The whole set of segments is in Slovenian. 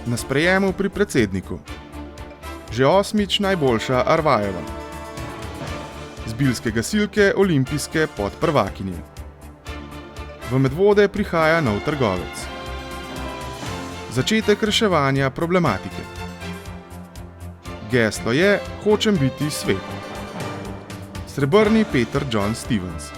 Na sprejemu pri predsedniku. Že 8. najboljša Arvajeva. Zbiljske gasilke olimpijske podprvakinje. V Medvode prihaja nov trgovec. Začetek reševanja problematike. Geslo je: hočem biti svet. Srebrni Peter John Stevens.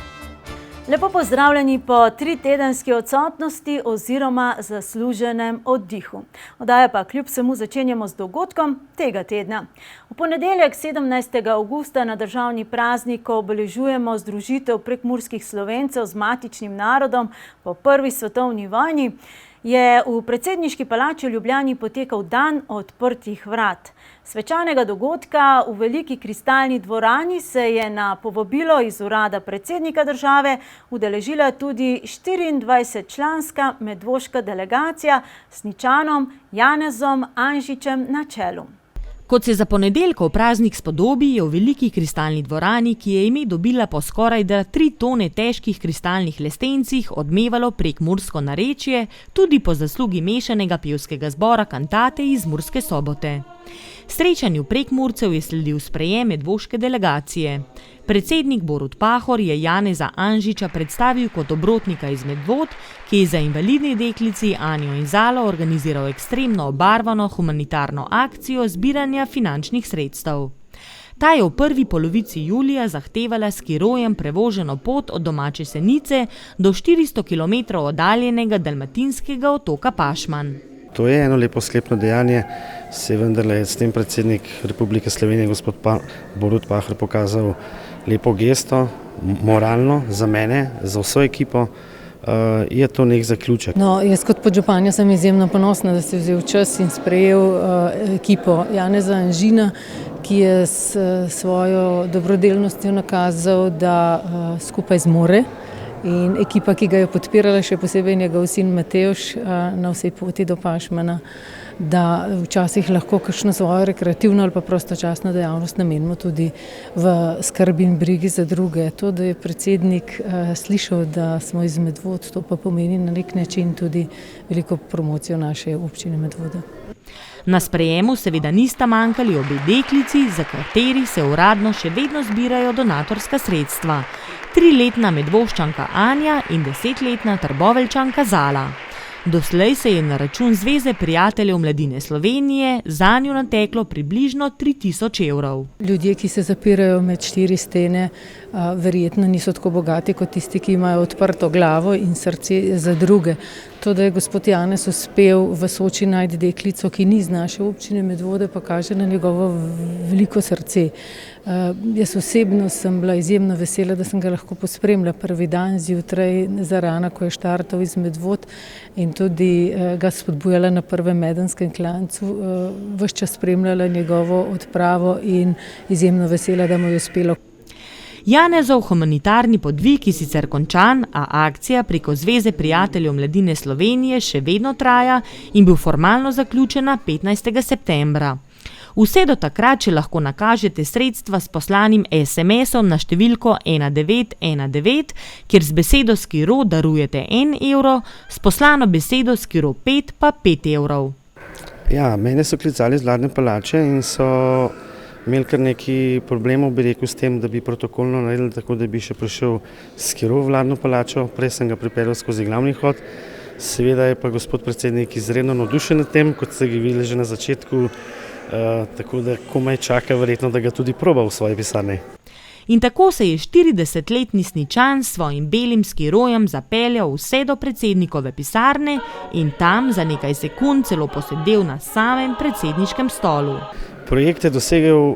Lepo pozdravljeni po 3-tedenski odsotnosti oziroma zasluženem oddihu. Oddajo pa kljub vsemu začenjamo z dogodkom tega tedna. V ponedeljek 17. avgusta na državni praznik, ko obeležujemo združitev prekmurskih Slovencev z matičnim narodom po prvi svetovni vojni, je v predsedniški palači v Ljubljani potekal dan odprtih vrat. Svečanega dogodka v veliki kristalni dvorani se je na povabilo iz urada predsednika države udeležila tudi 24-članska medvoška delegacija s Ničanom Janezom Anžičem na čelu. Kot se za ponedeljkov praznik spodobi, je v veliki kristalni dvorani, ki je ime dobila po skorajda 3 tone težkih kristalnih lestencih, odmevalo prekmursko narečje, tudi po zaslugi mešanega pevskega zbora Kantate iz Murske Sobote. Srečanju Prekmurcev je sledil sprejem medvoške delegacije. Predsednik Borut Pahor je Janeza Anžiča predstavil kot obrotnika iz Medvod, ki je za invalidni deklici Anjo in Zalo organiziral ekstremno obarvano humanitarno akcijo zbiranja finančnih sredstev. Ta je v prvi polovici julija zahtevala s skirojem prevoženo pot od domače Senice do 400 km oddaljenega dalmatinskega otoka Pašman. To je eno lepo sklepno dejanje, se je vendarle s tem predsednik Republike Slovenije, gospod Borut Pahor, pokazal lepo gesto, moralno za mene, za vso ekipo, je to nek zaključek. No, jaz kot podžupanja sem izjemno ponosna, da si vzel čas in sprejel ekipo Janeza Anžina, ki je s svojo dobrodelnostjo nakazal, da skupaj zmore. In ekipa, ki ga je podpirala, še posebej njegov sin Matevž na vsej poti do Pašmana, da včasih lahko kakšno svojo rekreativno ali pa prostočasno dejavnost namenimo tudi v skrbi in brigi za druge. To, da je predsednik slišal, da smo iz Medvod, to pa pomeni na nek način tudi veliko promocijo naše občine Medvode. Na sprejemu seveda nista manjkali obe deklici, za kateri se uradno še vedno zbirajo donatorska sredstva. 3-letna Medvoščanka Anja in 10-letna Trboveljčanka Zala. Doslej se je na račun Zveze prijateljev mladine Slovenije zanjo nateklo približno 3000 evrov. Ljudje, ki se zapirajo med 4 stene, verjetno niso tako bogati kot tisti, ki imajo odprto glavo in srce za druge. To, da je gospod Janez uspel v Soči najti deklico, ki ni iz naše občine Medvode, pa kaže na njegovo veliko srce. Jaz osebno sem bila izjemno vesela, da sem ga lahko pospremila prvi dan zjutraj zarana, ko je štartal iz Medvod, in tudi ga spodbujala na prvem medenskem klancu, ves čas spremljala njegovo odpravo in izjemno vesela, da mu je uspelo. Janezov humanitarni podvig je sicer končan, a akcija preko Zveze prijateljev mladine Slovenije še vedno traja in bil formalno zaključena 15. septembra. Vse do takrat, če lahko nakažete sredstva s poslanim SMS-om na številko 1919, kjer z besedo skiro darujete 1 evro, s poslano besedo skiro 5 pa 5 evrov. Ja, mene so klicali z vladne palače in so imeli kar nekaj problemov, bi rekel, s tem, da bi protokolno naredili tako, da bi še prišel skiro v vladno palačo. Prej sem ga pripeljal skozi glavni hod. Seveda je pa gospod predsednik izredno navdušen nad tem, kot ste ga videli že na začetku, tako da komaj čaka verjetno, da ga tudi proba v svoji pisarni. In tako se je 40-letni Sničan s svojim belim skirojem zapeljal vse do predsednikove pisarne in tam za nekaj sekund celo posedel na samem predsedniškem stolu. Projekt je dosegel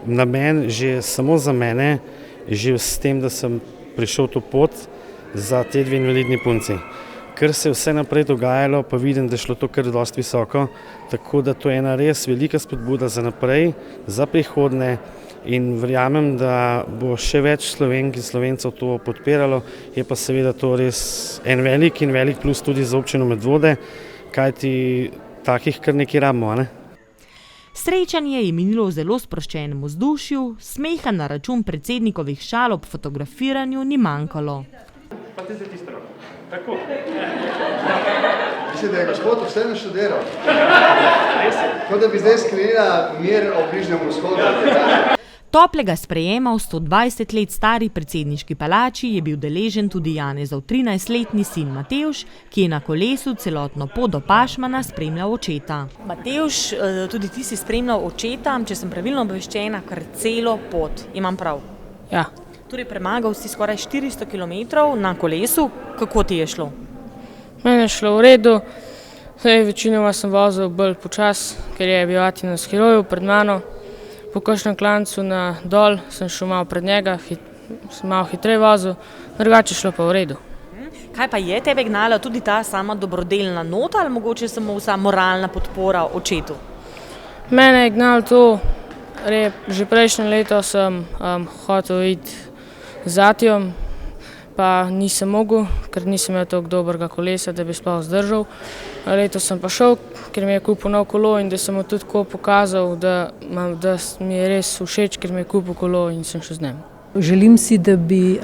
namen že samo za mene, že s tem, da sem prišel to pot za te 2 invalidni punci. Ker se je vse naprej dogajalo, pa vidim, da je šlo to kar dosti visoko, tako da to je ena res velika spodbuda za naprej, za prihodnje, in verjamem, da bo še več Slovenk in Slovencev to podpiralo. Je pa seveda to res en velik plus tudi za občino Medvode, kajti takih kar nekaj rabimo, ne? Srečanje je minilo v zelo sproščenem vzdušju, smeha na račun predsednikovih šal ob fotografiranju ni manjkalo. Pa ti se tisto roko. Mislim, da je gospod vseeno študiral. Kot da bi zdaj sklenila mir o Bližnjem vzhodu. Toplega sprejema v 120 let stari predsedniški palači je bil deležen tudi Janezov 13-letni sin Matevž, ki je na kolesu celotno pot do Pašmana spremljal očeta. Matevž, tudi ti si spremljal očeta, če sem pravilno obveščena, kar celo pot. Imam prav? Ja. Torej premagal si skoraj 400 km na kolesu. Kako ti je šlo? Meni je šlo v redu. Večinoma sem vozil bolj počas, ker je bil ati na skiroju pred mano. Po kakšnem klancu na dol sem šel malo pred njega, sem malo hitreje vozil, drugače šlo pa v redu. Kaj pa je tebe gnala tudi ta sama dobrodelna nota ali mogoče samo vsa moralna podpora očetu? Mene je gnalo to, že prejšnje leto sem hotel iti z Atijom, pa nisem mogel, ker nisem imel toliko dobrega kolesa, da bi sploh zdržal. Letos sem pa šel, ker mi je kupil nov kolo in da sem mu tudi tako pokazal, da mi je res všeč, ker mi je kupil kolo in sem šel z njim. Želim si, da bi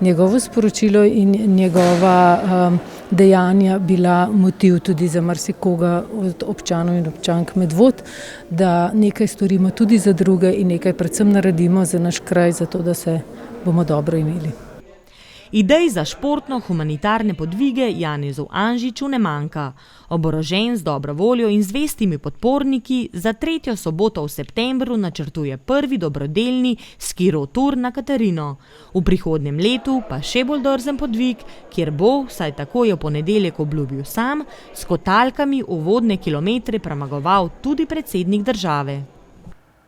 njegovo sporočilo in njegova dejanja bila motiv tudi za marsikoga od občanov in občank Medvod, da nekaj storimo tudi za druge in nekaj predvsem naredimo za naš kraj, zato da se bomo dobro imeli. Idej za športno-humanitarne podvige Janezu Anžiču ne manjka. Oborožen z dobro voljo in zvestimi podporniki za 3. soboto v septembru načrtuje prvi dobrodelni skirotur na Katarino. V prihodnjem letu pa še bolj drzen podvig, kjer bo, vsaj tako je v ponedeljek obljubil sam, s kotalkami uvodne kilometre premagoval tudi predsednik države.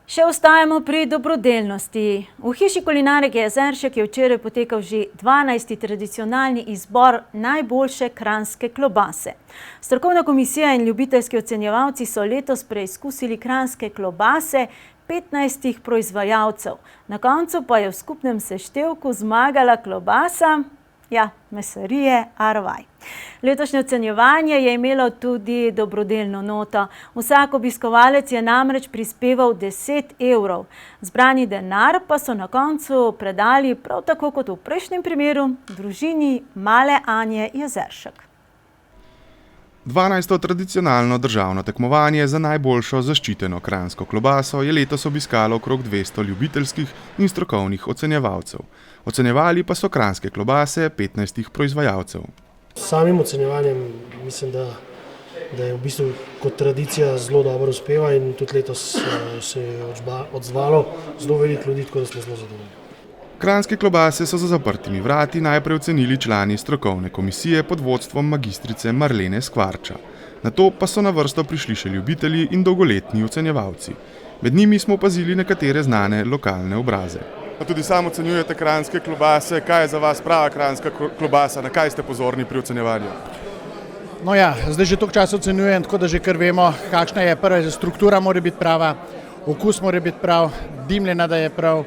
Še ostajamo pri dobrodelnosti. V hiši kulinarike Jezeršek je včeraj potekal že 12. tradicionalni izbor najboljše kranjske klobase. Strokovna komisija in ljubiteljski ocenjevalci so letos preizkusili kranjske klobase 15 proizvajalcev. Na koncu pa je v skupnem seštevku zmagala klobasa, mesarije Arvaj. Letošnje ocenjevanje je imelo tudi dobrodelno noto. Vsak obiskovalec je namreč prispeval 10 evrov. Zbrani denar pa so na koncu predali prav tako kot v prejšnjem primeru družini Male Anje Jezeršek. 12. tradicionalno državno tekmovanje za najboljšo zaščiteno kranjsko klobaso je letos obiskalo okrog 200 ljubiteljskih in strokovnih ocenjevalcev. Ocenjevali pa so kranjske klobase 15 proizvajalcev. S samim ocenjevanjem mislim, da je v bistvu kot tradicija zelo dobro uspeva in tudi letos se je odzvalo zelo veliko ljudi, tako da smo zelo zadovoljni. Kranjske klobase so za zaprtimi vrati najprej ocenili člani strokovne komisije pod vodstvom magistrice Marlene Skvarča. Nato pa so na vrsto prišli še ljubitelji in dolgoletni ocenjevalci. Med njimi smo opazili nekatere znane lokalne obraze. Tudi sam ocenjujete kranjske klobase. Kaj je za vas prava kranjska klobasa? Na kaj ste pozorni pri ocenjevanju? No ja, zdaj že toliko časa ocenjujem, tako da že kar vemo, kakšna je prva struktura, mora biti prava, okus mora biti prav, dimljena, da je prav.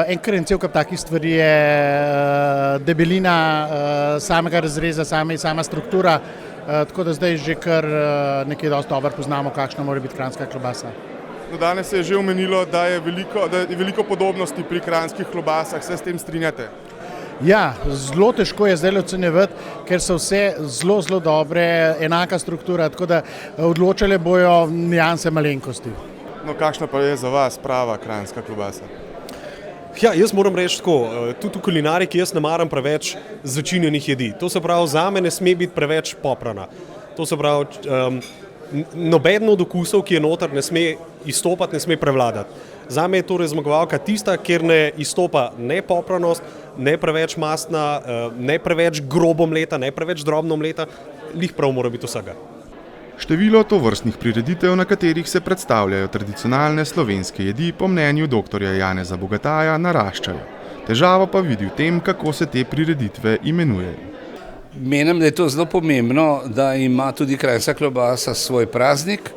Enkrat in cel kup takih stvari je debelina samega razreza, sama struktura, tako da zdaj že kar nekaj dosti dobro poznamo, kakšna mora biti kranjska klobasa. Danes se je že omenilo, da je veliko podobnosti pri kranjskih klobasah. Se s tem strinjate? Ja, zelo težko je zdaj ocenjevati, ker so vse zelo dobre, enaka struktura, tako da odločale bojo nianse malenkosti. No, kakšna pa je za vas prava kranjska klobasa? Ja, jaz moram reči tako, tudi v kulinariki jaz ne maram preveč začinjenih jedi. To se pravi, zame ne sme biti preveč poprana. To se pravi, nobeden od okusov, ki je noter, ne sme izstopati, ne sme prevladati. Zame je torej zmagovalka tista, kjer ne izstopa ne popranost, ne preveč mastna, ne preveč grobo mleta, ne preveč drobno mleta, lih prav mora biti vsega. Število tovrstnih prireditev, na katerih se predstavljajo tradicionalne slovenske jedi, po mnenju dr. Janeza Bogataja naraščajo. Težavo pa vidi v tem, kako se te prireditve imenujejo. Menim, da je to zelo pomembno, da ima tudi kranjska klobasa svoj praznik,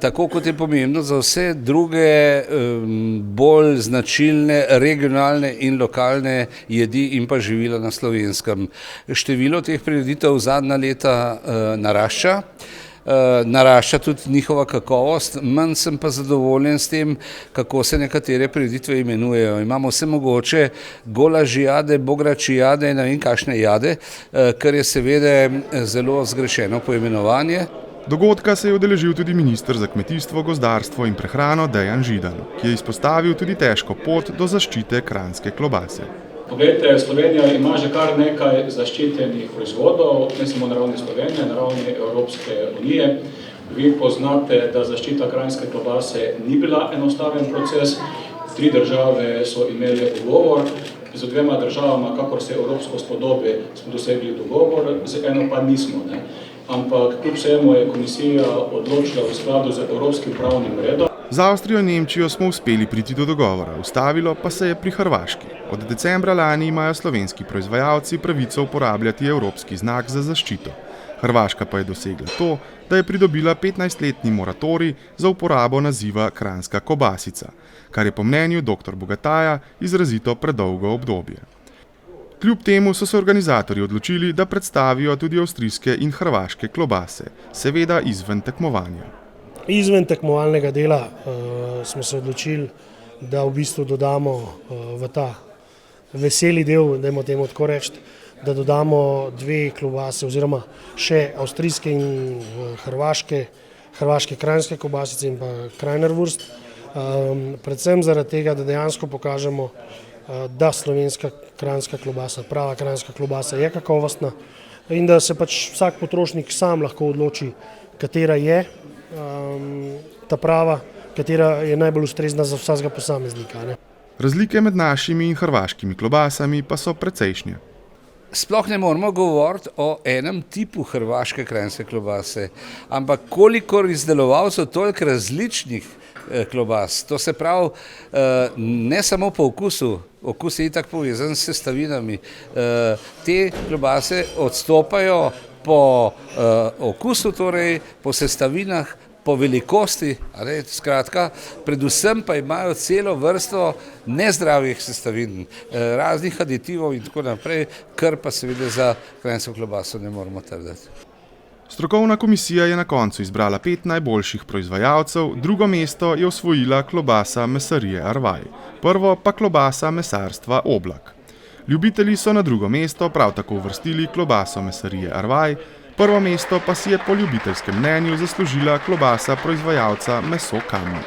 tako kot je pomembno za vse druge bolj značilne regionalne in lokalne jedi in pa živila na Slovenskem. Število teh prireditev zadnja leta narašča. narašča tudi njihova kakovost, manj sem pa zadovoljen s tem, kako se nekatere prireditve imenujejo. Imamo vse mogoče golaži jade, bograči jade in ne vem kakšne jade, kar je seveda zelo zgrešeno poimenovanje. Dogodka se je udeležil tudi minister za kmetijstvo, gozdarstvo in prehrano Dejan Židan, ki je izpostavil tudi težko pot do zaščite kranjske klobase. Poglejte, Slovenija ima že kar nekaj zaščitenih proizvodov, ne samo na ravni Slovenije, na ravni Evropske unije. Vi poznate, da zaščita kranjske klobase ni bila enostaven proces. 3 države so imeli dogovor, z 2 državama, kakor se evropsko spodobi, smo dosegli dogovor, z eno pa nismo. Ampak kljub vsemu je komisija odločila v skladu z evropskim pravnim redom. Z Avstrijo in Nemčijo smo uspeli priti do dogovora, ustavilo pa se je pri Hrvaški. Od decembra lani imajo slovenski proizvajalci pravico uporabljati evropski znak za zaščito. Hrvaška pa je dosegla to, da je pridobila 15-letni moratorij za uporabo naziva kranjska kobasica, kar je po mnenju dr. Bogataja izrazito predolgo obdobje. Kljub temu so se organizatorji odločili, da predstavijo tudi avstrijske in hrvaške klobase, seveda izven tekmovanja. Izven tekmovalnega dela smo se odločili, da v bistvu dodamo v ta veseli del, dajmo temu tako reči, da dodamo 2 klobase oziroma še avstrijske in hrvaške kranjske kobasice in pa Krajnerwurst. Predvsem zaradi tega, da dejansko pokažemo, da slovenska kranjska klobasa, prava kranjska klobasa je kakovostna in da se pač vsak potrošnik sam lahko odloči, katera je ta prava, katera je najbolj ustrezna za vsakega posameznika. Razlike med našimi in hrvaškimi klobasami pa so precejšnje. Sploh ne moramo govoriti o enem tipu hrvaške kranjske klobase, ampak kolikor izdelovalcev, toliko različnih klobas. To se pravi, ne samo po okusu, okus je itak povezan s sestavinami. Te klobase odstopajo po okusu, torej po sestavinah, po velikosti, skratka, predvsem pa imajo celo vrsto nezdravih sestavin, raznih aditivov in tako naprej, kar pa seveda za kranjsko klobaso ne moramo trditi. Strokovna komisija je na koncu izbrala 5 najboljših proizvajalcev, drugo mesto je osvojila klobasa mesarije Arvaj, prvo pa klobasa mesarstva Oblak. Ljubitelji so na drugo mesto prav tako uvrstili klobaso mesarije Arvaj, prvo mesto pa si je po ljubiteljskem mnenju zaslužila klobasa proizvajalca Meso Kamnik.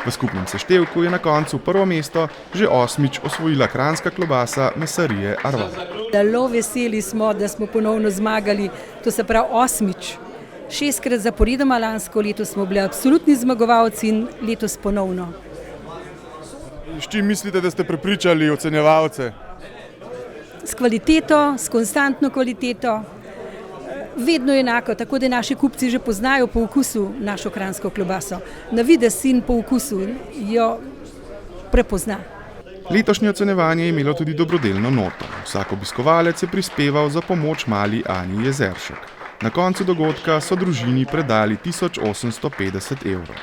V skupnem seštevku je na koncu prvo mesto že 8. osvojila kranjska klobasa mesarije Arvaj. Zelo veseli smo, da smo ponovno zmagali, to se pravi 8. 6-krat zaporedoma, lansko leto smo bili absolutni zmagovalci in letos ponovno. S čim mislite, da ste prepričali ocenjevalce? S kvaliteto, s konstantno kvaliteto. Vedno enako, tako da naši kupci že poznajo po okusu našo kranjsko klobaso. Na videz in po okusu jo prepozna. Letošnje ocenjevanje je imelo tudi dobrodelno noto. Vsak obiskovalec je prispeval za pomoč mali Ani Jezeršek. Na koncu dogodka so družini predali 1850 evrov.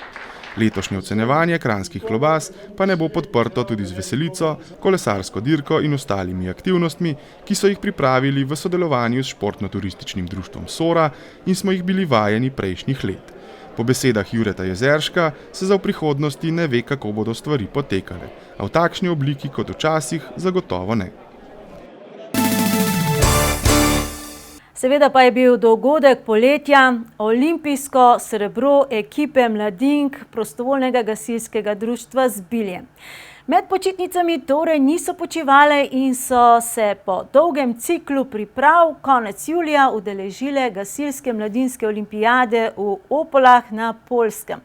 Letošnje ocenjevanje kranjskih klobas pa ne bo podprto tudi z veselico, kolesarsko dirko in ostalimi aktivnostmi, ki so jih pripravili v sodelovanju s športno-turističnim društvom Sora in smo jih bili vajeni prejšnjih let. Po besedah Jureta Jezerška se za v prihodnosti ne ve, kako bodo stvari potekale, a v takšni obliki kot včasih zagotovo ne. Seveda pa je bil dogodek poletja olimpijsko srebro ekipe mladink prostovoljnega gasilskega društva Zbilje. Med počitnicami torej niso počivale in so se po dolgem ciklu priprav konec julija udeležile gasilske mladinske olimpijade v Opolah na Poljskem.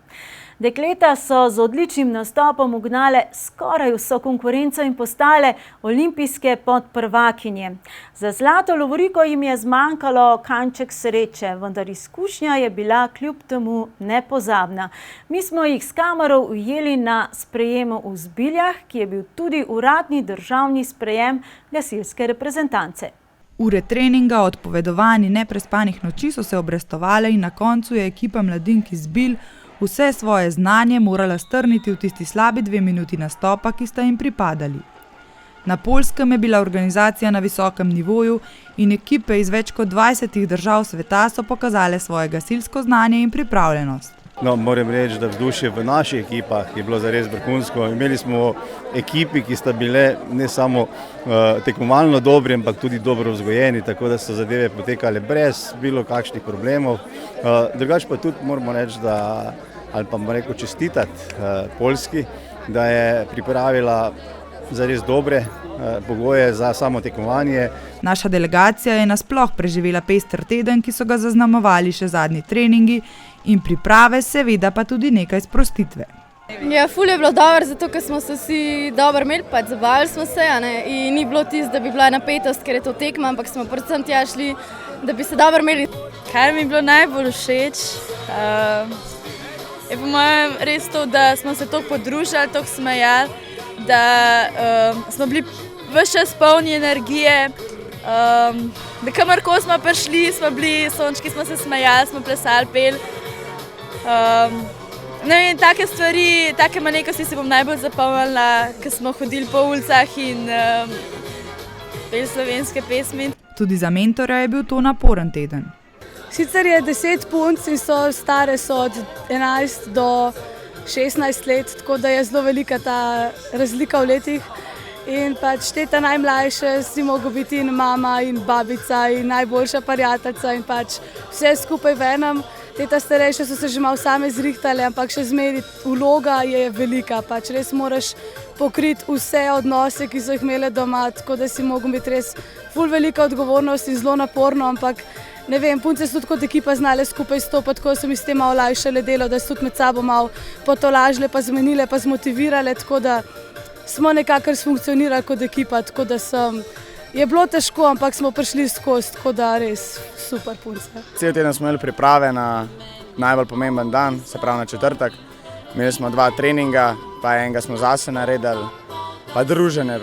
Dekleta so z odličnim nastopom ugnale skoraj vso konkurenco in postale olimpijske podprvakinje. Za zlato lovoriko jim je zmanjkalo kanček sreče, vendar izkušnja je bila kljub temu nepozabna. Mi smo jih s kamero ujeli na sprejemu v Zbiljah, ki je bil tudi uradni državni sprejem gasilske reprezentance. Ure treninga, odpovedovanj in neprespanih noči so se obrestovale in na koncu je ekipa mladink iz Zbilj vse svoje znanje morala strniti v tisti slabi 2 minuti nastopa, ki sta jim pripadali. Na Poljskem je bila organizacija na visokem nivoju in ekipe iz več kot 20 držav sveta so pokazale svoje gasilsko znanje in pripravljenost. No, moram reči, da vzdušje v naših ekipah je bilo zares vrhunsko. Imeli smo ekipi, ki sta bile ne samo tekmovalno dobri, ampak tudi dobro vzgojeni, tako da so zadeve potekale brez bilo kakšnih problemov. Drugače pa tudi moramo reči, ali pa bomo rekel čestitati Poljski, da je pripravila zares dobre pogoje za samo tekmovanje. Naša delegacija je nasploh preživela pester teden, ki so ga zaznamovali še zadnji treningi in priprave, seveda pa tudi nekaj sprostitve. Ja, ful je bilo dobro, zato ker smo se vsi dobro imeli, pač zabavali smo se, in ni bilo tisto, da bi bila napetost, ker je to tekma, ampak smo predvsem tja šli, da bi se dobro imeli. Kaj mi je bilo najbolj všeč, je po mojem res to, da smo se toliko podružili, toliko smejali, da smo bili ves čas polni energije, da kamorkoli smo prišli, smo bili sončki, smo se smejali, smo plesali, peli. In take stvari, take malenkosti si bom najbolj zapomnila, ko smo hodili po ulicah in peli slovenske pesmi. Tudi za mentorja je bil to naporen teden. Sicer je 10 punc in so stare so od 11 do 16 let, tako da je zelo velika ta razlika v letih. In pač te najmlajše si mogel biti in mama in babica in najboljša prijateljica in pač vse skupaj v enem. Te starejše so se že malo same zrihtale, ampak še zmeri vloga je velika. Pač res moraš pokriti vse odnose, ki so jih imele doma, tako da si mogel biti res ful velika odgovornost in zelo naporno, ampak ne vem, punce so tudi kot ekipa znale skupaj stopati, tako so mi s tem malo olajšale delo, da so tudi med sabo malo potolažile, pa zmenile, pa zmotivirale, tako da smo nekako funkcionirali kot ekipa, tako da je bilo težko, ampak smo prišli skozi, tako da res super punce. Cel teden smo imeli priprave na najbolj pomemben dan, se pravi na četrtek. Imeli smo 2 treninga, pa enega smo zase naredili, pa druženje.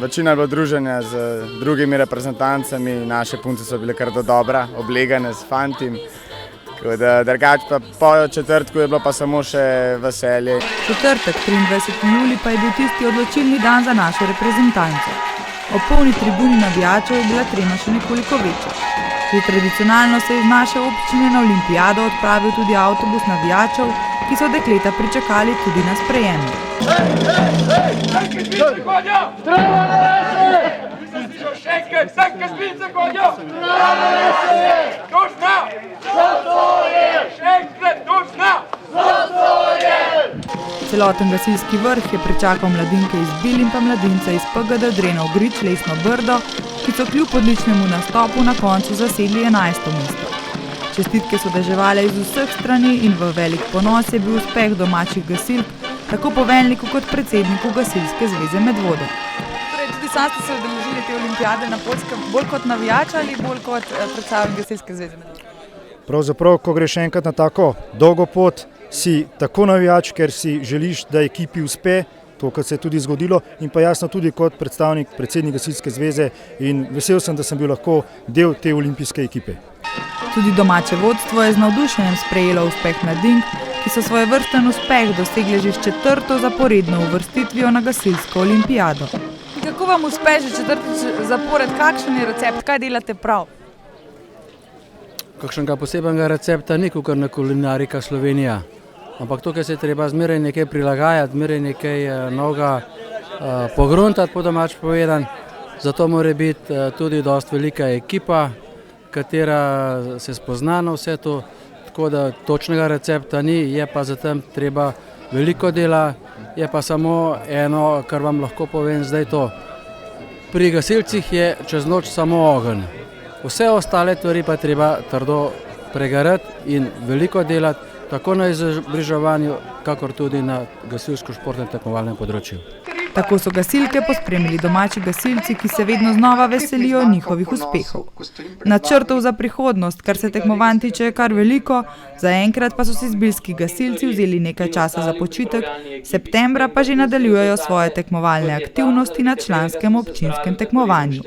Večina je bilo druženja z drugimi reprezentancami, naše punce so bile kar do dobra, oblegane s fantim. Drugače pa po četrtku je bilo pa samo še veselje. Četrtek, 23. julij, pa je bil tisti odločilni dan za našo reprezentanco. Ob polni tribuni navijačev je bila trema še nekoliko večja. Že tradicionalno se je iz naše občine na olimpijado odpravil tudi avtobus navijačev, ki so dekleta pričakali tudi na sprejemu. Celoten gasilski vrh je pričakal mladinke iz Bil in pa mladince iz PGD Drenov Grič Lesno Brdo, ki so kljub odličnemu nastopu na koncu zasedli 11. mesto. Čestitke so deževale iz vseh strani in v velik ponos je bil uspeh domačih gasilk, tako poveljniku kot predsedniku Gasilske zveze Medvode. Torej, tudi sami ste se udeležili te olimpijade na Poljskem bolj kot navijač ali bolj kot predstavnik Gasilske zveze Medvode? Pravzaprav, ko greš enkrat na tako dolgo pot, si tako navijač, ker si želiš, da ekipi uspe, to, kar se je tudi zgodilo, in pa jasno tudi kot predsednik Gasilske zveze in vesel sem, da sem bil lahko del te olimpijske ekipe. Tudi domače vodstvo je z navdušenjem sprejelo uspeh mladink, ki so svojevrsten uspeh dosegli že s 4. zaporedno uvrstitvijo na gasilsko olimpijado. Kako vam uspe že 4. zapored, kakšen je recept, kaj delate prav? Kakšnega posebnega recepta ni, kot na kulinarika Slovenija. Ampak tukaj se je treba zmeraj nekaj prilagajati, zmeraj nekaj novega pogruntati, po domač povedan. Zato mora biti tudi dosti velika ekipa, katera se spozna na vse to, tako da točnega recepta ni, je pa zatem treba veliko dela, je pa samo eno, kar vam lahko povem zdaj to. Pri gasilcih je čez noč samo ogenj. Vse ostale stvari pa treba trdo pregarati in veliko delati, tako na izobraževanju, kakor tudi na gasilsko-športnem tekmovalnem področju. Tako so gasilke pospremili domači gasilci, ki se vedno znova veselijo njihovih uspehov. Načrtov za prihodnost, kar se tekmovanj tiče, je kar veliko, zaenkrat pa so si zbilski gasilci vzeli nekaj časa za počitek, septembra pa že nadaljujejo svoje tekmovalne aktivnosti na članskem občinskem tekmovanju.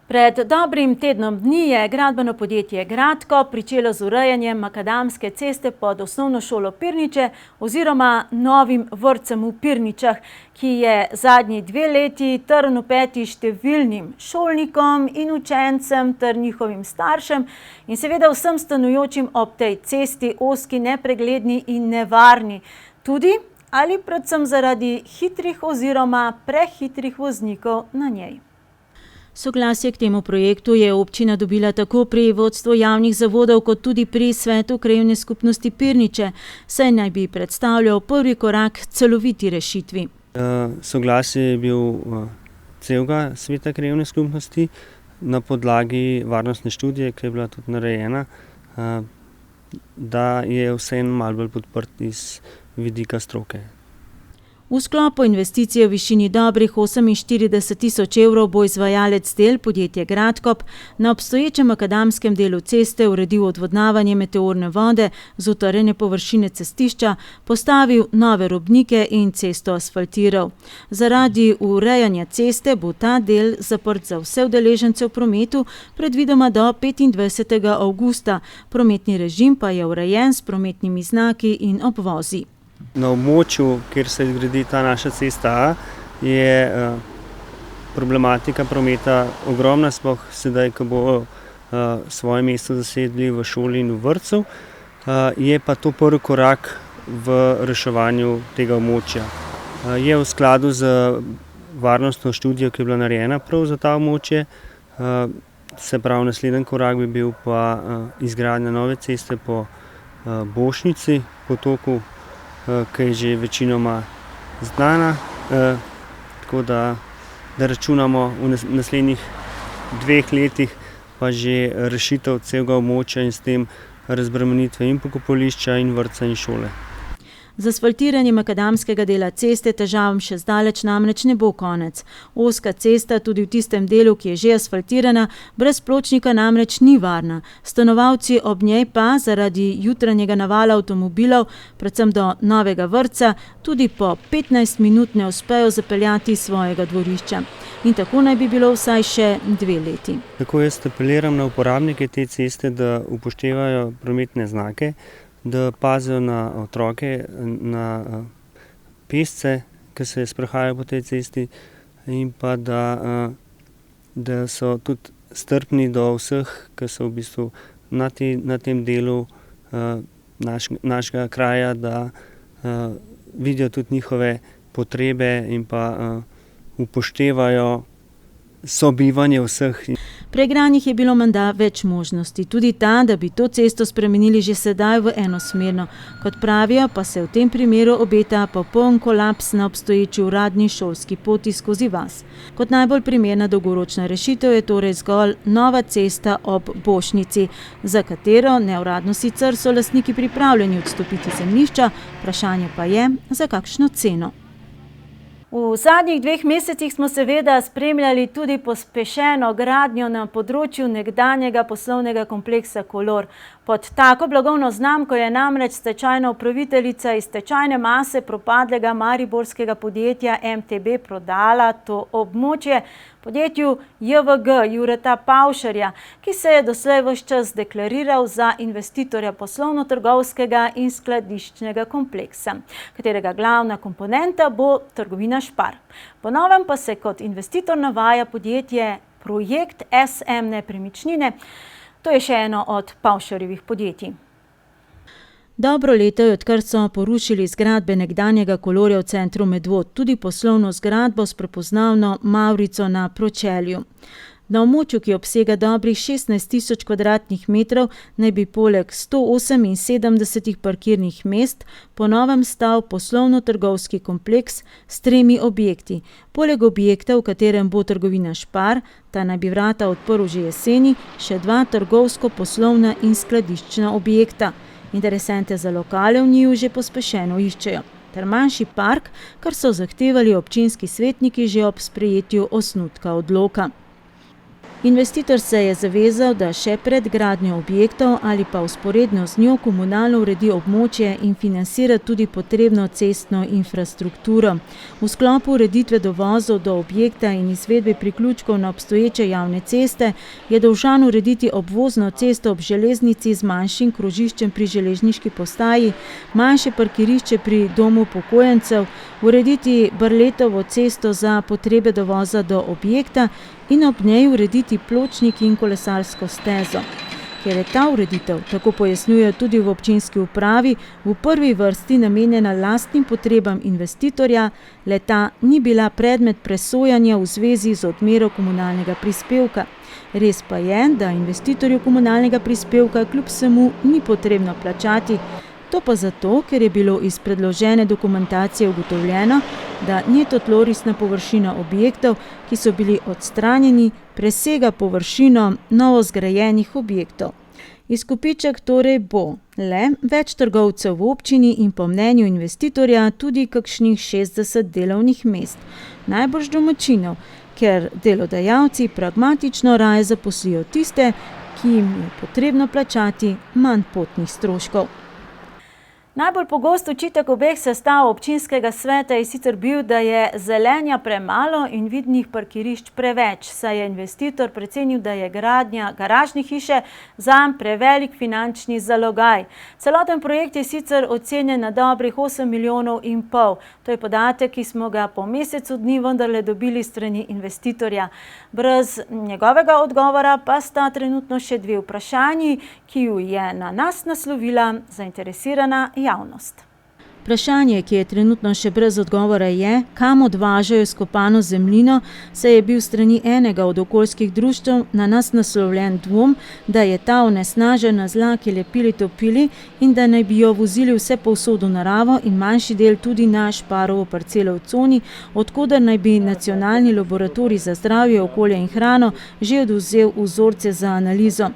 Pred dobrim tednom dni je gradbeno podjetje Gradko pričelo z urejanjem makadamske ceste pod osnovno šolo Pirniče oziroma novim vrtcem v Pirničah, ki je zadnji 2 leti trn v peti številnim šolnikom in učencem ter njihovim staršem in seveda vsem stanujočim ob tej cesti ozki, nepregledni in nevarni. Tudi ali predvsem zaradi hitrih oziroma prehitrih voznikov na njej. Soglasje k temu projektu je občina dobila tako pri vodstvu javnih zavodov kot tudi pri svetu krajevne skupnosti Pirniče, saj naj bi predstavljal prvi korak k celoviti rešitvi. Soglasje je bil celega sveta krajevne skupnosti na podlagi varnostne študije, ki je bila tudi narejena, da je vseeno malo bolj podprt iz vidika stroke. V sklopu investicije v višini dobrih 48.000 evrov bo izvajalec del podjetje Gradkop na obstoječem makadamskem delu ceste uredil odvodnavanje meteorne vode z utrjene površine cestišča, postavil nove robnike in cesto asfaltiral. Zaradi urejanja ceste bo ta del zaprt za vse udeležence v prometu predvidoma do 25. avgusta. Prometni režim pa je urejen s prometnimi znaki in obvozi. Na območju, kjer se gradi ta naša cesta A, je problematika prometa ogromna, sploh sedaj, ko bo svoje mesto zasedli v šoli in v vrtcu. Je pa to prvi korak v reševanju tega območja. Je v skladu z varnostno študijo, ki je bila narejena prav za ta območje. Se pravi, naslednji korak bi bil pa izgradnja nove ceste po Bošnici, potoku, ki je že večinoma znana, tako da računamo v naslednjih 2 letih pa že rešitev celega območja in s tem razbremenitve in pokopališča in vrtca in šole. Z asfaltiranjem makadamskega dela ceste težavam še zdaleč namreč ne bo konec. Ozka cesta tudi v tistem delu, ki je že asfaltirana, brez pločnika namreč ni varna. Stanovalci ob njej pa zaradi jutranjega navala avtomobilov, predvsem do novega vrtca, tudi po 15 minut ne uspejo zapeljati svojega dvorišča. In tako naj bi bilo vsaj še 2 leti. Tako jaz apeliram na uporabnike te ceste, da upoštevajo prometne znake, da pazijo na otroke, na pešce, ki se sprehajajo po tej cesti in pa da so tudi strpni do vseh, ki so v bistvu na tem delu našega kraja, da vidijo tudi njihove potrebe in pa upoštevajo sobivanje vseh. Preigranih je bilo menda več možnosti, tudi ta, da bi to cesto spremenili že sedaj v enosmerno. Kot pravijo, pa se v tem primeru obeta popoln kolaps na obstoječi uradni šolski poti skozi vas. Kot najbolj primerna dolgoročna rešitev je torej zgolj nova cesta ob Bošnici, za katero neuradno sicer so lastniki pripravljeni odstopiti zemljišča, vprašanje pa je, za kakšno ceno. V zadnjih 2 mesecih smo seveda spremljali tudi pospešeno gradnjo na področju nekdanjega poslovnega kompleksa Kolor. Pod tako blagovno znamko je namreč stečajna upraviteljica iz stečajne mase propadlega mariborskega podjetja MTB prodala to območje podjetju JVG Jureta Pavšarja, ki se je doslej ves čas deklariral za investitorja poslovno-trgovskega in skladiščnega kompleksa, katerega glavna komponenta bo trgovina Spar. Po novem pa se kot investitor navaja podjetje Projekt SM Nepremičnine. To je še eno od Pavšarjevih podjetij. Dobro leto je, odkar so porušili zgradbe nekdanjega Kolorja v centru Medvod, tudi poslovno zgradbo s prepoznavno mavrico na pročelju. Na območju, ki obsega dobrih 16.000 kvadratnih metrov, naj bi poleg 178 parkirnih mest po novem stal poslovno-trgovski kompleks s 3 objekti. Poleg objekta, v katerem bo trgovina Spar, ta naj bi vrata odprl že jeseni, še 2 trgovsko-poslovna in skladiščna objekta. Interesente za lokale v njiju že pospešeno iščejo. Ter manjši park, kar so zahtevali občinski svetniki že ob sprejetju osnutka odloka. Investitor se je zavezal, da še pred gradnjo objektov ali pa vzporedno z njo komunalno uredi območje in financira tudi potrebno cestno infrastrukturo. V sklopu ureditve dovozov do objekta in izvedbe priključkov na obstoječe javne ceste je dolžan urediti obvozno cesto ob železnici z manjšim krožiščem pri železniški postaji, manjše parkirišče pri domu upokojencev, urediti Barletovo cesto za potrebe dovoza do objekta in ob njej urediti pločnik in kolesarsko stezo. Ker je ta ureditev, tako pojasnjujejo tudi v občinski upravi, v prvi vrsti namenjena lastnim potrebam investitorja, le-ta ni bila predmet presojanja v zvezi z odmero komunalnega prispevka. Res pa je, da investitorju komunalnega prispevka kljub vsemu ni potrebno plačati. To pa zato, ker je bilo iz predložene dokumentacije ugotovljeno, da neto tlorisna površina objektov, ki so bili odstranjeni, presega površino novozgrajenih objektov. Izkupiček torej bo le več trgovcev v občini in po mnenju investitorja tudi kakšnih 60 delovnih mest. Najbrž domačinov, ker delodajalci pragmatično raje zaposlijo tiste, ki jim je potrebno plačati manj potnih stroškov. Najbolj pogost očitek obeh sestav občinskega sveta je sicer bil, da je zelenja premalo in vidnih parkirišč preveč, saj je investitor precenil, da je gradnja garažne hiše zanj prevelik finančni zalogaj. Celoten projekt je sicer ocenjen na dobrih 8,5 milijonov. To je podatek, ki smo ga po mesecu dni vendarle dobili strani investitorja. Brez njegovega odgovora pa sta trenutno še dve vprašanji, ki ju je na nas naslovila zainteresirana javnost. Vprašanje, ki je trenutno še brez odgovora je, kam odvažajo izkopano zemljino, saj je bil strani enega od okoljskih društev na nas naslovljen dvom, da je ta onesnažena z zlaki lepili topili in da naj bi jo vozili vse povsod v naravo in manjši del tudi na Šparovo parcelo v coni, odkoder naj bi Nacionalni laboratorij za zdravje, okolje in hrano že odvzel vzorce za analizo.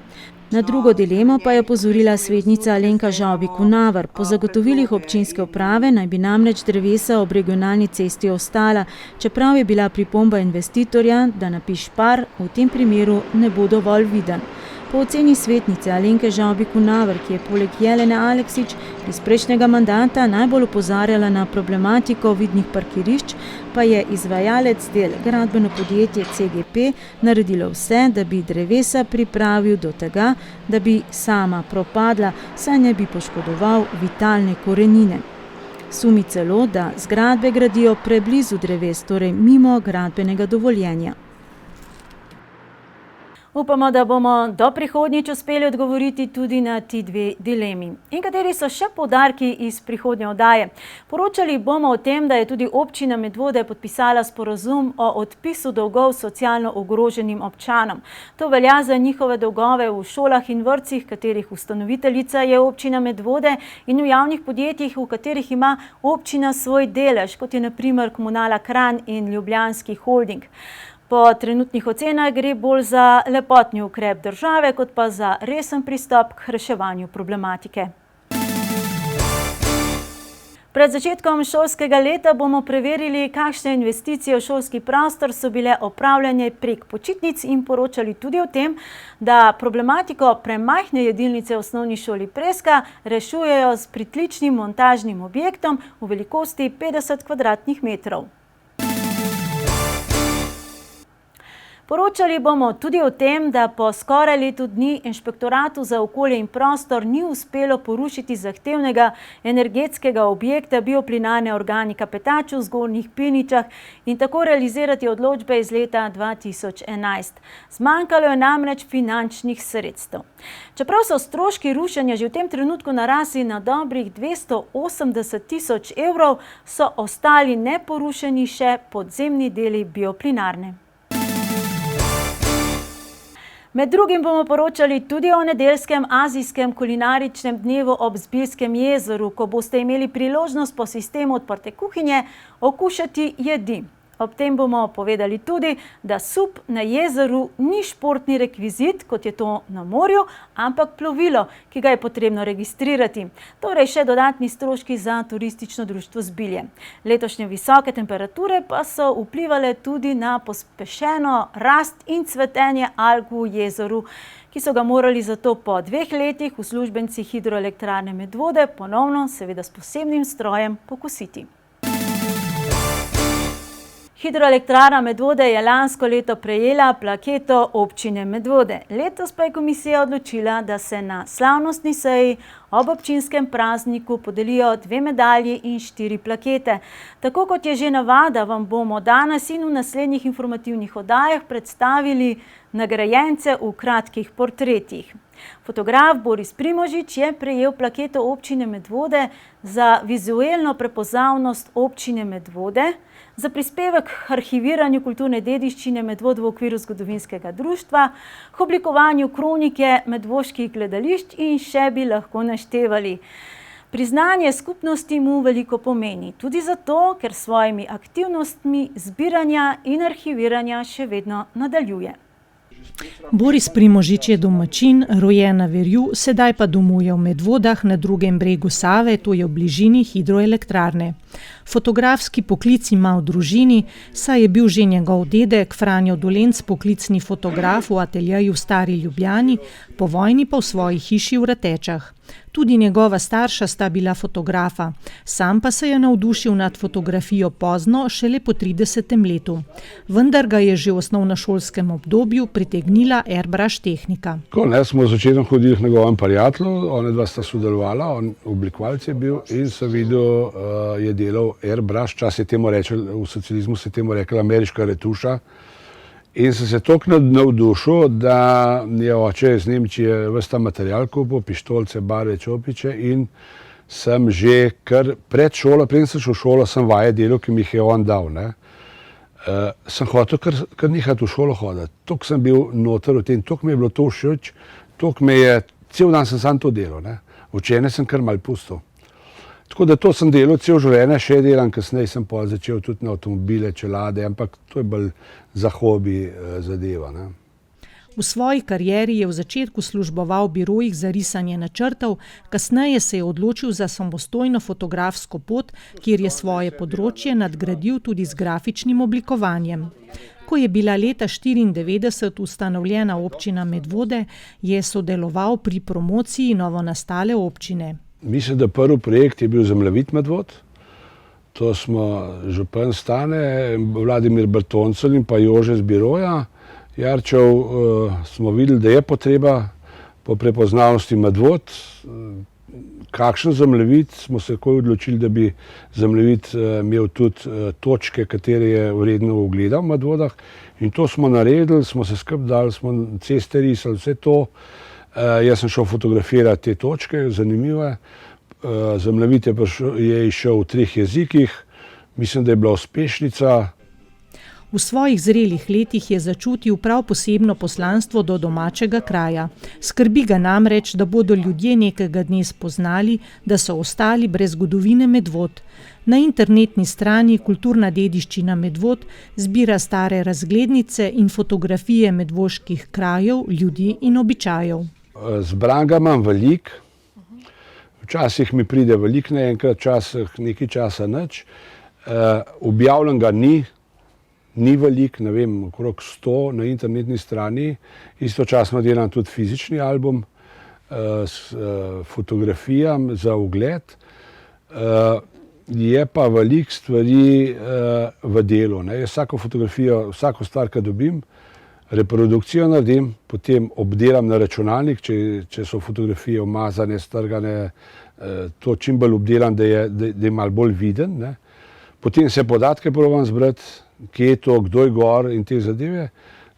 Na drugo dilemo pa je opozorila svetnica Alenka Žavbi-Kunaver. Po zagotovilih občinske uprave naj bi namreč drevesa ob regionalni cesti ostala, čeprav je bila pripomba investitorja, da napiš par v tem primeru ne bo dovolj viden. Po oceni svetnice Alenke Žavbi-Kunaver, ki je poleg Jelene Aleksič iz prejšnjega mandata najbolj opozarjala na problematiko vidnih parkirišč, pa je izvajalec del gradbeno podjetje CGP naredilo vse, da bi drevesa pripravil do tega, da bi sama propadla, saj ne bi poškodoval vitalne korenine. Sumi celo, da zgradbe gradijo preblizu dreves, torej mimo gradbenega dovoljenja. Upamo, da bomo do prihodnjič uspeli odgovoriti tudi na ti dve dilemi. In kateri so še poudarki iz prihodnje oddaje? Poročali bomo o tem, da je tudi občina Medvode podpisala sporazum o odpisu dolgov socialno ogroženim občanom. To velja za njihove dolgove v šolah in vrtcih, katerih ustanoviteljica je občina Medvode, in v javnih podjetjih, v katerih ima občina svoj delež, kot je na primer Komunala Kranj in Ljubljanski holding. Po trenutnih ocenah gre bolj za lepotni ukrep države, kot pa za resen pristop k reševanju problematike. Pred začetkom šolskega leta bomo preverili, kakšne investicije v šolski prostor so bile opravljene prek počitnic in poročali tudi o tem, da problematiko premajhne jedilnice v osnovni šoli Preska rešujejo s pritličnim montažnim objektom v velikosti 50 kvadratnih metrov. Poročali bomo tudi o tem, da po skoraj letu dni Inšpektoratu za okolje in prostor ni uspelo porušiti zahtevnega energetskega objekta bioplinarne organika Petač v Zgornjih Piničah in tako realizirati odločbe iz leta 2011. Zmanjkalo je namreč finančnih sredstev. Čeprav so stroški rušenja že v tem trenutku narasli na dobrih 280 000 evrov, so ostali neporušeni še podzemni deli bioplinarne. Med drugim bomo poročali tudi o nedeljskem azijskem kulinaričnem dnevu ob Zbiljskem jezeru, ko boste imeli priložnost po sistemu odprte kuhinje okušati jedi. Ob tem bomo povedali tudi, da sup na jezeru ni športni rekvizit, kot je to na morju, ampak plovilo, ki ga je potrebno registrirati. Torej še dodatni stroški za turistično društvo Zbilje. Letošnje visoke temperature pa so vplivale tudi na pospešeno rast in cvetenje alg v jezeru, ki so ga morali zato po 2 letih uslužbenci hidroelektrarne Medvode ponovno, seveda s posebnim strojem, pokositi. Hidroelektrarna Medvode je lansko leto prejela plaketo občine Medvode. Letos pa je komisija odločila, da se na slavnostni seji ob občinskem prazniku podelijo 2 medalji in 4 plakete. Tako kot je že navada, vam bomo danes in v naslednjih informativnih oddajah predstavili nagrajence v kratkih portretih. Fotograf Boris Primožič je prejel plaketo občine Medvode za vizualno prepoznavnost občine Medvode, za prispevek k arhiviranju kulturne dediščine Medvod v okviru zgodovinskega društva, k oblikovanju kronike medvoških gledališč in še bi lahko naštevali. Priznanje skupnosti mu veliko pomeni, tudi zato, ker s svojimi aktivnostmi zbiranja in arhiviranja še vedno nadaljuje. Boris Primožič je domačin, rojen na Verju, sedaj pa domuje v Medvodah na drugem bregu Save, to je v bližini hidroelektrarne. Fotografski poklic ima v družini, saj je bil že njegov dedek Franjo Dolenc poklicni fotograf v ateljeju v Stari Ljubljani, po vojni pa v svoji hiši v Ratečah. Tudi njegova starša sta bila fotografa, sam pa se je navdušil nad fotografijo pozno, šele po 30. letu. Vendar ga je že v osnovnošolskem obdobju pritegnila airbrush tehnika. Smo začetno hodili k njegovem prijatelju, ona dva sta sodelovala, on oblikovalec je bil in sem videl, je delal airbrush, včasih temu reče, v socializmu se temu rekla ameriška retuša. In sem se toliko navdušil, da je oče iz Nemčije ves ta material kupil, pištolce, barve, čopiče in sem že kar pred šolo, preden sem šel v šolo, sem vaje delal, ki mi jih je on dal. Sem hotel kar nehati v šolo hoditi. Toliko sem bil noter v tem, toliko mi je bilo to všeč, toliko me je, cel dan sem sam to delal. Učenje sem kar malo pustil. Tako da to sem delal cel življenje, še delam, kasneje sem pa začel tudi na avtomobile, čelade, ampak to je bolj za hobi zadeva. V svoji karieri je v začetku služboval v birojih za risanje načrtov, kasneje se je odločil za samostojno fotografsko pot, kjer je svoje področje nadgradil tudi z grafičnim oblikovanjem. Ko je bila leta 1994 ustanovljena občina Medvode, je sodeloval pri promociji novonastale občine. Mislim, da prvi projekt je bil zemljevid Medvod. To smo župan Stane, Vladimir Bertoncel in pa Jože z biroja Jarčev smo videli, da je potreba po prepoznavnosti Medvod. Kakšen zemljevid, smo se takoj odločili, da bi zemljevid imel tudi točke, katere je vredno ogleda v Medvodah. In to smo naredili, smo se skupaj dali, smo ceste risali, vse to. Jaz sem šel fotografirati te točke, zanimive. Zemljevid je išel v 3 jezikih, mislim, da je bila uspešnica. V svojih zrelih letih je začutil prav posebno poslanstvo do domačega kraja. Skrbi ga namreč, da bodo ljudje nekega dne spoznali, da so ostali brez zgodovine Medvod. Na internetni strani Kulturna dediščina Medvod zbira stare razglednice in fotografije medvoških krajev, ljudi in običajev. Zbran ga imam veliko, včasih mi pride veliko naenkrat, včasih nekaj časa nič. Objavljen ga ni veliko, ne vem, okrog 100 na internetni strani. Istočasno delam tudi fizični album s fotografijami za ogled. Je pa veliko stvari v delu. Jaz vsako fotografijo, vsako stvar, ki dobim, reprodukcijo naredim, potem obdelam na računalnik, če so fotografije umazane, strgane, to čim bolj obdelam, da je malo bolj viden. Potem se podatke probam zbrati, kje je to, kdo je gor in te zadeve,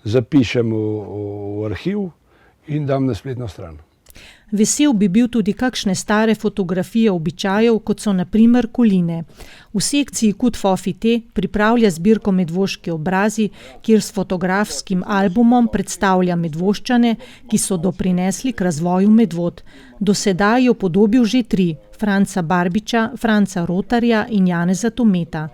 zapišem v arhiv in dam na spletno stran. Vesel bi bil tudi kakšne stare fotografije običajev, kot so na primer koline. V sekciji Kud Fofite pripravlja zbirko Medvoški obrazi, kjer s fotografskim albumom predstavlja Medvoščane, ki so doprinesli k razvoju Medvod. Do sedaj je upodobil že 3, Franca Barbiča, Franca Rotarja in Janeza Tometa.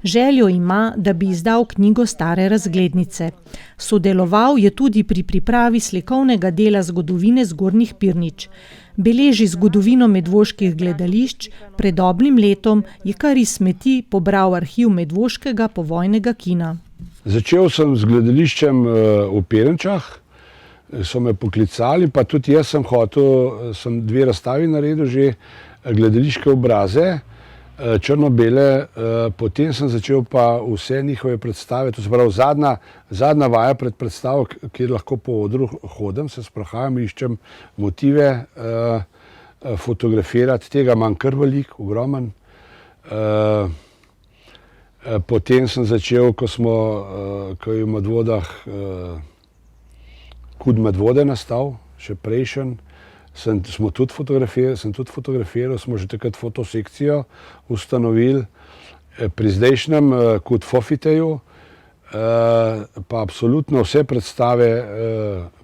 Željo ima, da bi izdal knjigo Stare razglednice. Sodeloval je tudi pri pripravi slikovnega dela zgodovine Zgornjih Pirnič. Beleži zgodovino medvoških gledališč, pred dobrim letom je kar iz smeti pobral arhiv medvoškega povojnega kina. Začel sem z gledališčem v Perenčah, so me poklicali, pa tudi jaz sem hotel, sem 2 razstavi naredil že, gledališke obraze, črno-bele, potem sem začel pa vse njihove predstave, to se pravi zadnja vaja pred predstavo, kjer lahko po odru hodim, se sprehajam, iščem motive, fotografirati, tega imam kar veliko, ogromen. Potem sem začel, ko je v Medvodah Kud Medvode nastal, še prejšen, sem tudi fotografiral, smo že takrat fotosekcijo ustanovili. Pri zdajšnjem Kud Fofiteju pa absolutno vse predstave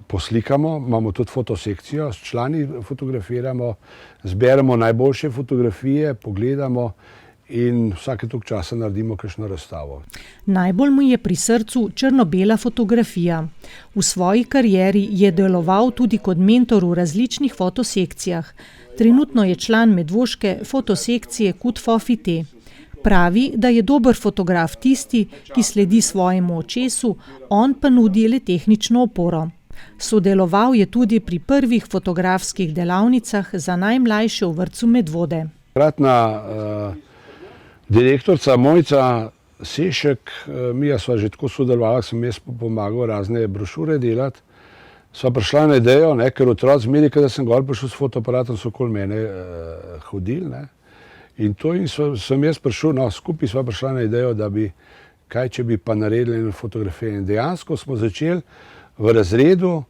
poslikamo, imamo tudi fotosekcijo, s člani fotografiramo, zberemo najboljše fotografije, pogledamo in vsake toliko časa naredimo kakšno razstavo. Najbolj mu je pri srcu črno-bela fotografija. V svoji karieri je deloval tudi kot mentor v različnih fotosekcijah. Trenutno je član medvoške fotosekcije Kud Fofite. Pravi, da je dober fotograf tisti, ki sledi svojemu očesu, on pa nudi le tehnično oporo. Sodeloval je tudi pri prvih fotografskih delavnicah za najmlajše v vrtcu Medvode. Direktorica Mojca Sešek, Mija sva že tako sodelovala, sem jaz pomagal razne brošure delati. Sva prišla na idejo, ker otroci zmeri, kada sem gor prišel s fotoaparatom, so okoli mene hodili. In sem jaz prišel, skupaj sva prišla na idejo, da bi, kaj če bi pa naredili eno fotografijo. In dejansko smo začeli v razredu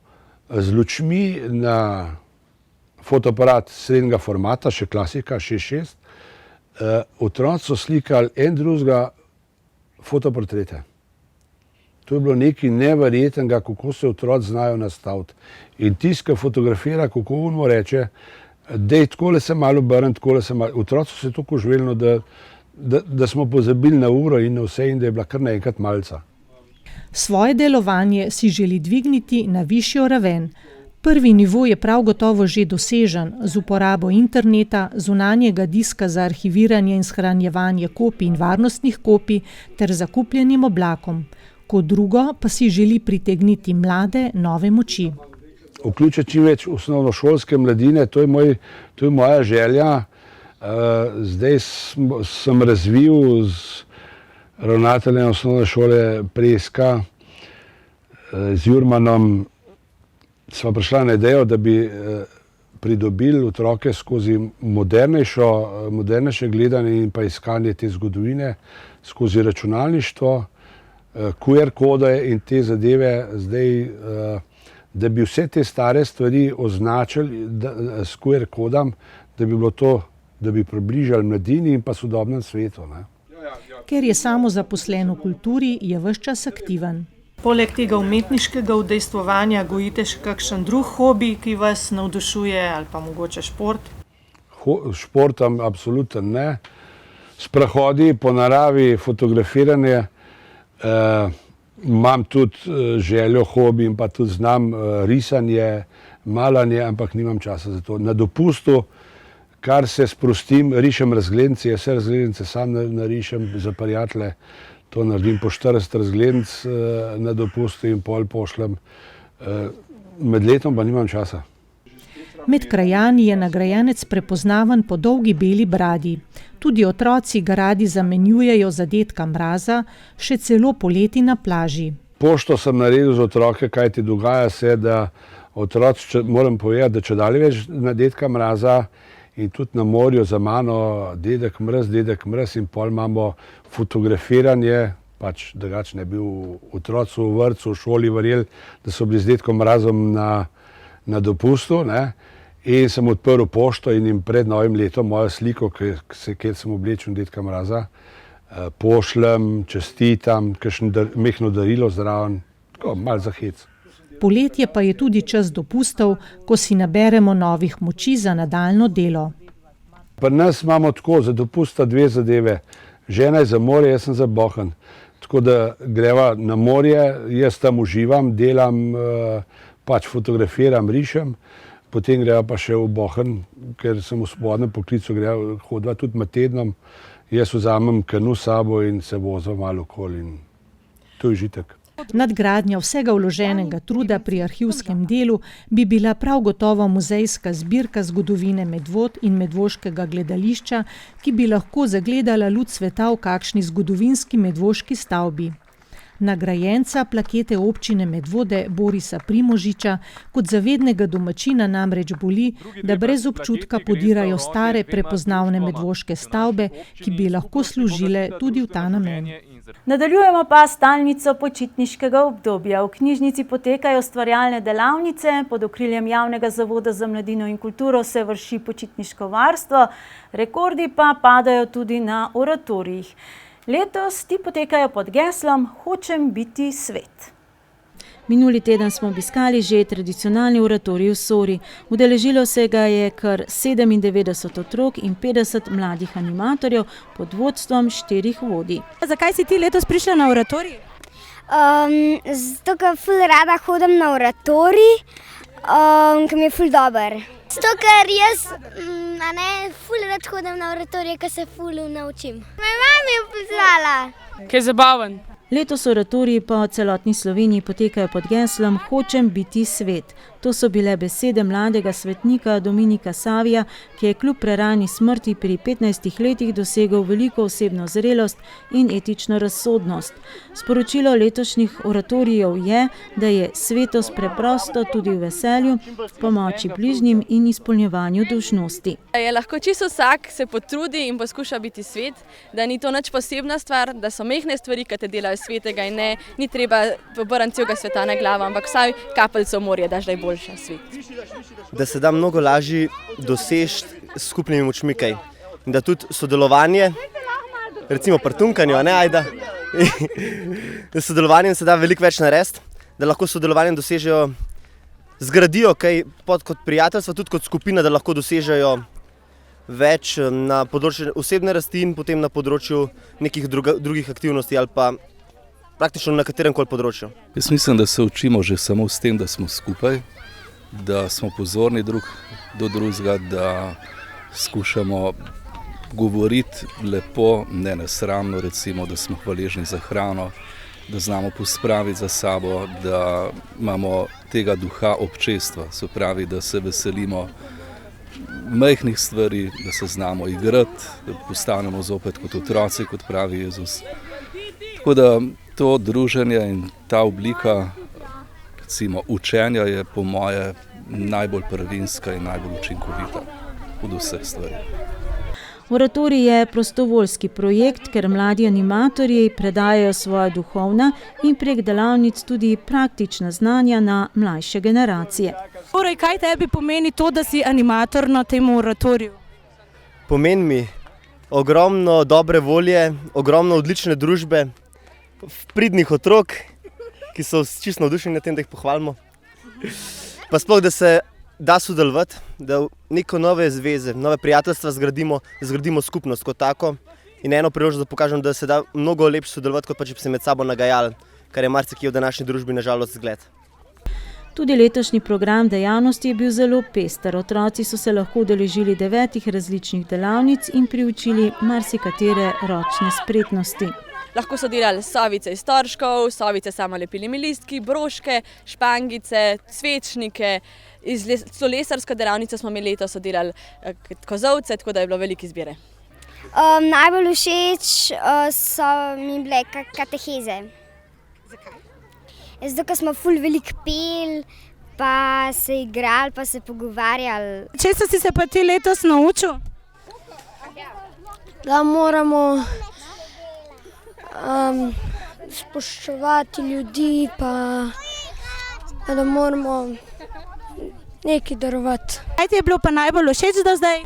z lučmi na fotoaparat srednjega formata, še klasika 6:6, otroci so slikali en drugega fotoportrete. To je bilo nekaj neverjetnega, kako se otroci znajo nastaviti. In tisti, ki fotografira, kako on mu reče, dej, takole se malo obrnem, takole se malo. Otroci so se tako živeli, da smo pozabili na uro in na vse in da je bila kar naenkrat malca. Svoje delovanje si želi dvigniti na višjo raven. Prvi nivo je prav gotovo že dosežen z uporabo interneta, zunanjega diska za arhiviranje in shranjevanje kopij in varnostnih kopij ter zakupljenim oblakom. Kot drugo pa si želi pritegniti mlade, nove moči. Vključiti čim več osnovnošolske mladine, to je moja želja. Zdaj sem razvil z ravnateljem osnovne šole Preska, z Jurmanom, sva prišla na idejo, da bi pridobili otroke skozi modernejše gledanje in pa iskanje te zgodovine, skozi računalništvo, QR kode in te zadeve, zdaj, da bi vse te stare stvari označili s QR kodom, da bi bilo to, da bi približali mladini in pa sodobnem svetu. Ker je samozaposlen v kulturi, je ves čas aktiven. Poleg tega umetniškega udejstvovanja gojite še kakšen drug hobi, ki vas navdušuje, ali pa mogoče šport? Športom absolutno ne. Sprehodi po naravi, fotografiranje, imam tudi željo, hobi in pa tudi znam risanje, malanje, ampak nimam časa za to. Na dopustu, kar se sprostim, rišem razglednice, jaz se razglednice sam narišem za prijatelje. To naredim po 40 razglednic na dopustu in pol pošljem. Med letom pa nimam časa. Med krajani je nagrajenec prepoznaven po dolgi beli bradi. Tudi otroci ga radi zamenjujejo za Dedka Mraza, še celo poleti na plaži. Pošto sem naredil za otroke, kajti dogaja se, da otroci, moram povedati, da čedalje več na Dedka Mraza in tudi na morju za mano Dedek Mraz in pol imamo fotografiranje, pač drugače ne bi otroci v vrtcu, v šoli verjeli, da so bili z Dedkom Mrazom na dopustu, in sem odprl pošto in jim pred novim letom mojo sliko, kjer sem oblečen Dedka Mraza, pošljem, čestitam, kakšno mehno darilo zraven, tako malo za hec. Poletje pa je tudi čas dopustov, ko si naberemo novih moči za nadaljnje delo. Pri nas imamo tako za dopusta 2 zadeve. Žena je za morje, jaz sem za Bohinj. Tako da greva na morje, jaz tam uživam, delam, pač fotografiram, rišem, potem greva pa še v Bohinj, ker sem v spodnjem poklicu, greva hodva tudi med tednom. Jaz vzamem kanu s sabo in se vozim malo okoli in to je užitek. Nadgradnja vsega vloženega truda pri arhivskem delu bi bila prav gotovo muzejska zbirka zgodovine Medvod in medvoškega gledališča, ki bi lahko zagledala luč sveta v kakšni zgodovinski medvoški stavbi. Nagrajenca plakete občine Medvode Borisa Primožiča kot zavednega domačina namreč boli, da brez občutka podirajo stare prepoznavne medvoške stavbe, ki bi lahko služile tudi v ta namen. Nadaljujemo pa stalnico počitniškega obdobja. V knjižnici potekajo ustvarjalne delavnice, pod okriljem Javnega zavoda za mladino in kulturo se vrši počitniško varstvo, rekordi pa padajo tudi na oratorijih. Letos ti potekajo pod geslom Hočem biti svet. Minuli teden smo obiskali že tradicionalni oratorij v Sori. Udeležilo se ga je kar 97 otrok in 50 mladih animatorjev pod vodstvom 4 vodij. Zakaj si ti letos prišla na oratorij? Zato, ker ful rada hodim na oratorij, ker mi je ful dober. Zato, ker jaz ful rad hodim na oratorij, ker se ful naučim. Moja mama je pozvala. Kaj je zabaven? Letos oratoriji po celotni Sloveniji potekajo pod geslom Hočem biti svet. To so bile besede mladega svetnika Dominika Savija, ki je kljub prerani smrti pri 15 letih dosegel veliko osebno zrelost in etično razsodnost. Sporočilo letošnjih oratorijev je, da je svetost preprosto tudi v veselju, pomoči bližnjim in izpolnjevanju dolžnosti. Je lahko čisto vsak se potrudi in poskuša biti svet, da ni to nič posebna stvar, da so mehne stvari, ki te delajo svetega in ni treba obrniti celega sveta na glavo, ampak vsaj kapljico morja daš, da je boljša svet. Da se da mnogo lažje doseči s skupnimi močmi kaj. In da tudi sodelovanje, recimo pri tunkanju, ajda, s sodelovanjem se da veliko več narediti, da lahko sodelovanjem dosežejo, zgradijo kaj kot prijateljstvo, tudi kot skupina, da lahko dosežejo več na področju osebne rasti in potem na področju nekih drugih aktivnosti ali pa praktično na katerem koli področju. Jaz mislim, da se učimo že samo s tem, da smo skupaj, da smo pozorni drug do drugega, da skušamo govoriti lepo, ne nesramno, recimo, da smo hvaležni za hrano, da znamo pospraviti za sabo, da imamo tega duha občestva, se pravi, da se veselimo majhnih stvari, da se znamo igrati, da postanemo zopet kot otroci, kot pravi Jezus. Tako da to druženje in ta oblika, recimo, učenja je po moje najbolj prvinska in najbolj učinkovita od vseh stvari. Oratorij je prostovoljski projekt, ker mladi animatorji predajajo svoja duhovna in prek delavnic tudi praktična znanja na mlajše generacije. Torej, kaj tebi pomeni to, da si animator na tem oratoriju? Pomeni mi ogromno dobre volje, ogromno odlične družbe, pridnih otrok, ki so čisto navdušeni nad tem, da jih pohvalimo. Pa sploh, da se da sodelovati, da neko nove zveze, nove prijateljstva zgradimo skupnost kot tako in eno priložnost, da pokažem, da se da mnogo lepše sodelovati, kot pa če bi se med sabo nagajali, kar je marsikje v današnji družbi nažalost zgled. Tudi letošnji program dejavnosti je bil zelo pester. Otroci so se lahko udeležili 9 različnih delavnic in priučili marsikatere ročne spretnosti. Lahko so delali sovice iz torškov, sovice samo lepilimi listki, broške, špangice, svečnike. Iz lesarske delavnice smo imeli letos delali kozovce, tako da je bilo veliko izbire. Najbolj všeč so mi bile kateheze. Zakaj? Zato, ker smo ful veliko peli, pa se igrali, pa se pogovarjali. Česa si se pa ti letos naučil? Da moramo spoštovati ljudi, pa da moramo nekaj darovati. Kaj ti je bilo pa najbolj všeč do zdaj?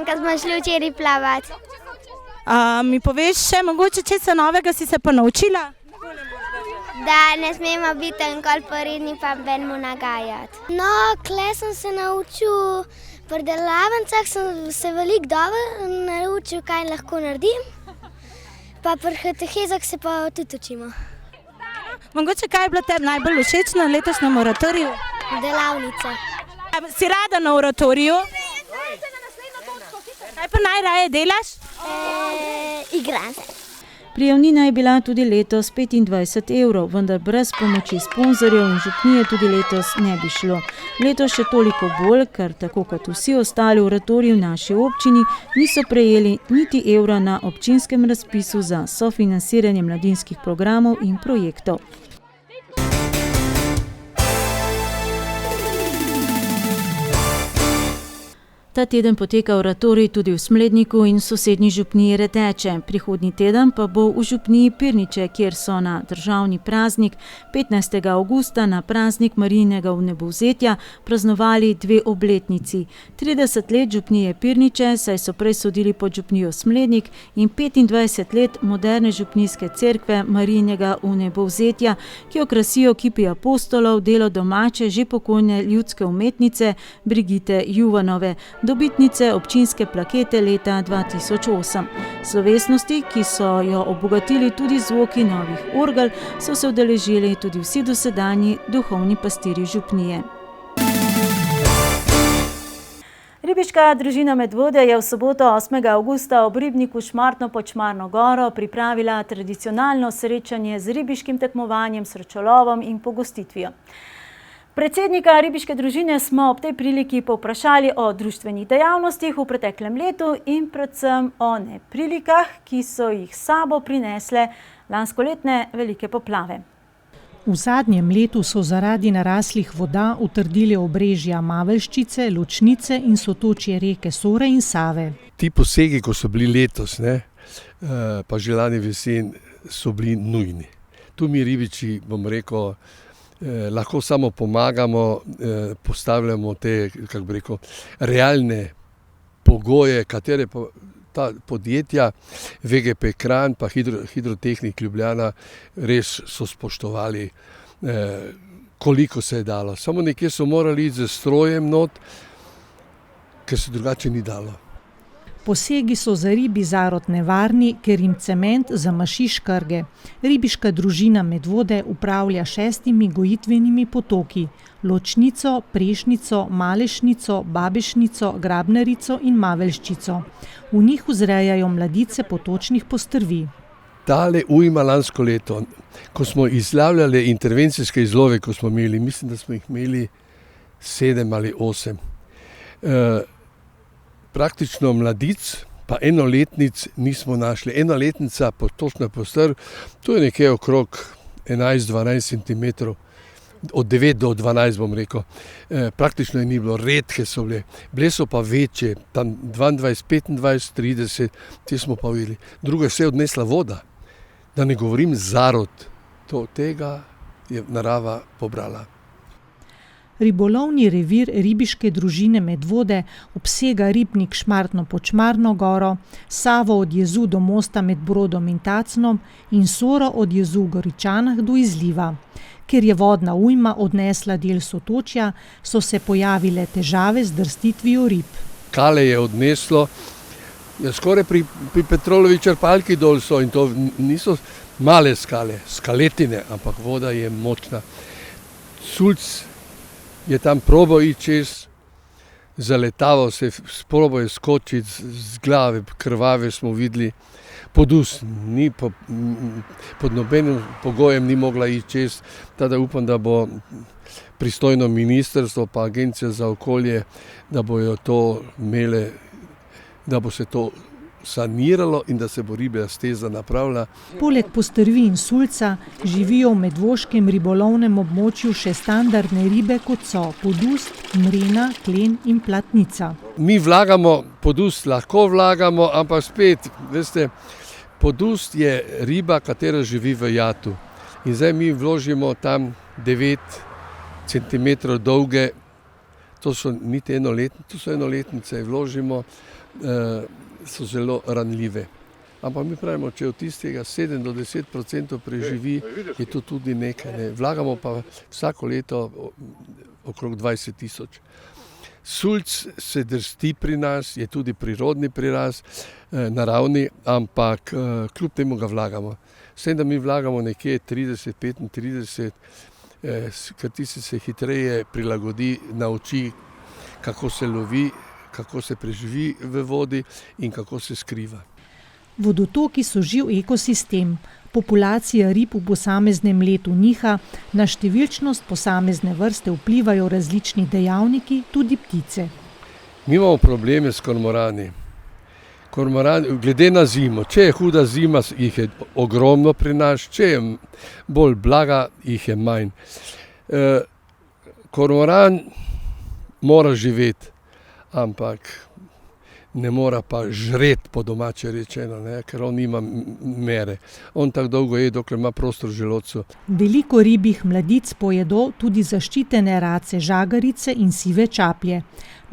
Ko smo šli včeraj plavati. Mi poveš še mogoče česa novega si se pa naučila? Da ne smemo biti enkoli poredni, pa benimo nagajati. No, kle sem se naučil, pri delavnicah sem se veliko dobro naučil, kaj lahko naredim. Pa pri katehezah se pa tudi učimo. Mogoče kaj je bilo tebi najbolj všeč na letošnjem oratoriju? Delavnice. Si rada na oratoriju? Kaj pa najraje delaš? Igram. Prijavnina je bila tudi letos 25 €, vendar brez pomoči sponzorjev in župnije tudi letos ne bi šlo. Letos še toliko bolj, ker tako kot vsi ostali oratoriji v naši občini niso prejeli niti evra na občinskem razpisu za sofinanciranje mladinskih programov in projektov. Ta teden poteka oratorij tudi v Smledniku in sosednji župniji Reteče. Prihodnji teden pa bo v župniji Pirniče, kjer so na državni praznik 15. avgusta na praznik Marijinega vnebovzetja praznovali 2 obletnici. 30 let župnije Pirniče, saj so prej sodili pod župnijo Smlednik, in 25 let moderne župnijske cerkve Marijinega vnebovzetja, ki jo krasijo kipi apostolov, delo domače že pokojne ljudske umetnice Brigite Juvanove, dobitnice občinske plakete leta 2008. Slovesnosti, ki so jo obogatili tudi zvoki novih orgel, so se udeležili tudi vsi dosedanji duhovni pastirji župnije. Ribiška družina Medvode je v soboto 8. avgusta ob ribniku Šmartno pod Šmarno goro pripravila tradicionalno srečanje z ribiškim tekmovanjem, srečolovom in pogostitvijo. Predsednika ribiške družine smo ob tej priliki povprašali o društvenih dejavnostih v preteklem letu in predvsem o neprilikah, ki so jih s sabo prinesle lanskoletne velike poplave. V zadnjem letu so zaradi naraslih voda utrdili obrežja Mavelščice, Ločnice in sotočje reke Sore in Save. Ti posegi, ko so bili letos, pa že lani v jesen, so bili nujni. Tu mi ribiči, bom rekel, lahko samo pomagamo, postavljamo te, kako bi rekel, realne pogoje, katere ta podjetja, VGP Kranj pa Hidrotehnik Ljubljana res so spoštovali, koliko se je dalo. Samo nekje so morali iti z strojem not, ker se drugače ni dalo. Posegi so za ribi zarod nevarni, ker jim cement zamaši škrge. Ribiška družina Medvode upravlja 6 gojitvenimi potoki: Ločnico, Prešnico, Malešnico, Babešnico, Grabnarico in Mavelščico. V njih vzrejajo mladice potočnih postrvi. Tale ujma lansko leto, ko smo izlavljali intervencijske izlove, ko smo imeli, mislim, da smo jih imeli 7 ali 8. Praktično mladic, pa enoletnic nismo našli. Enoletnica potočna postrv, to je nekje okrog 11-12 cm, od 9 do 12 bom rekel. Praktično je ni bilo, redke so bile. Bile so pa večje, tam 22, 25, 30, te smo pa videli. Drugo je vse odnesla voda, da ne govorim zarod. Tega je narava pobrala. Ribolovni revir ribiške družine Medvode obsega ribnik Šmartno pod Šmarno goro, Savo od jezu do mosta med Brodom in Tacnom in Soro od jezu v Goričanah do izliva. Ker je vodna ujma odnesla del sotočja, so se pojavile težave z drstitvijo rib. Kale je odneslo, skoraj pri Petrolovi črpalki dol so, in to niso male skale, skaletine, ampak voda je močna. Sulc je tam probal iti čez, zaletaval se, probal je skočiti z glave, krvave smo videli. Podus ni pod nobenim pogojem ni mogla iti čez, tada upam, da bo pristojno ministrstvo pa Agencija za okolje, da bojo to imele, da bo se to saniralo in da se bo ribja steza napravila. Poleg postrvi in sulca živijo v medvoškem ribolovnem območju še standardne ribe, kot so podust, mrena, klen in platnica. Mi vlagamo, podust lahko vlagamo, ampak spet, veste, podust je riba, katera živi v jatu. In zdaj mi vložimo tam 9 cm dolge, to so niti enoletnice, to so enoletnice, vložimo, so zelo ranljive. Ampak mi pravimo, če od tistega 7 do 10% preživi, je to tudi nekaj. Vlagamo pa vsako leto okrog 20 000. Sulc se drsti pri nas, je tudi prirodni prirast, naravni, ampak kljub temu ga vlagamo. S tem, da mi vlagamo nekje 30-35, ker tisti se hitreje prilagodi, nauči, kako se lovi, kako se preživi v vodi in kako se skriva. Vodotoki so živ ekosistem. Populacija rib v posameznem letu niha, na številčnost posamezne vrste vplivajo različni dejavniki, tudi ptice. Mi imamo probleme s kormorani. Kormorani, glede na zimo, če je huda zima, jih je ogromno pri nas, če je bolj blaga, jih je manj. Kormoran mora živeti, ampak ne mora pa žreti, po domače rečeno, ker on nima mere. On tako dolgo je, dokler ima prostor v želodcu. Veliko ribjih mladic pojedo tudi zaščitene race žagarice in sive čaplje.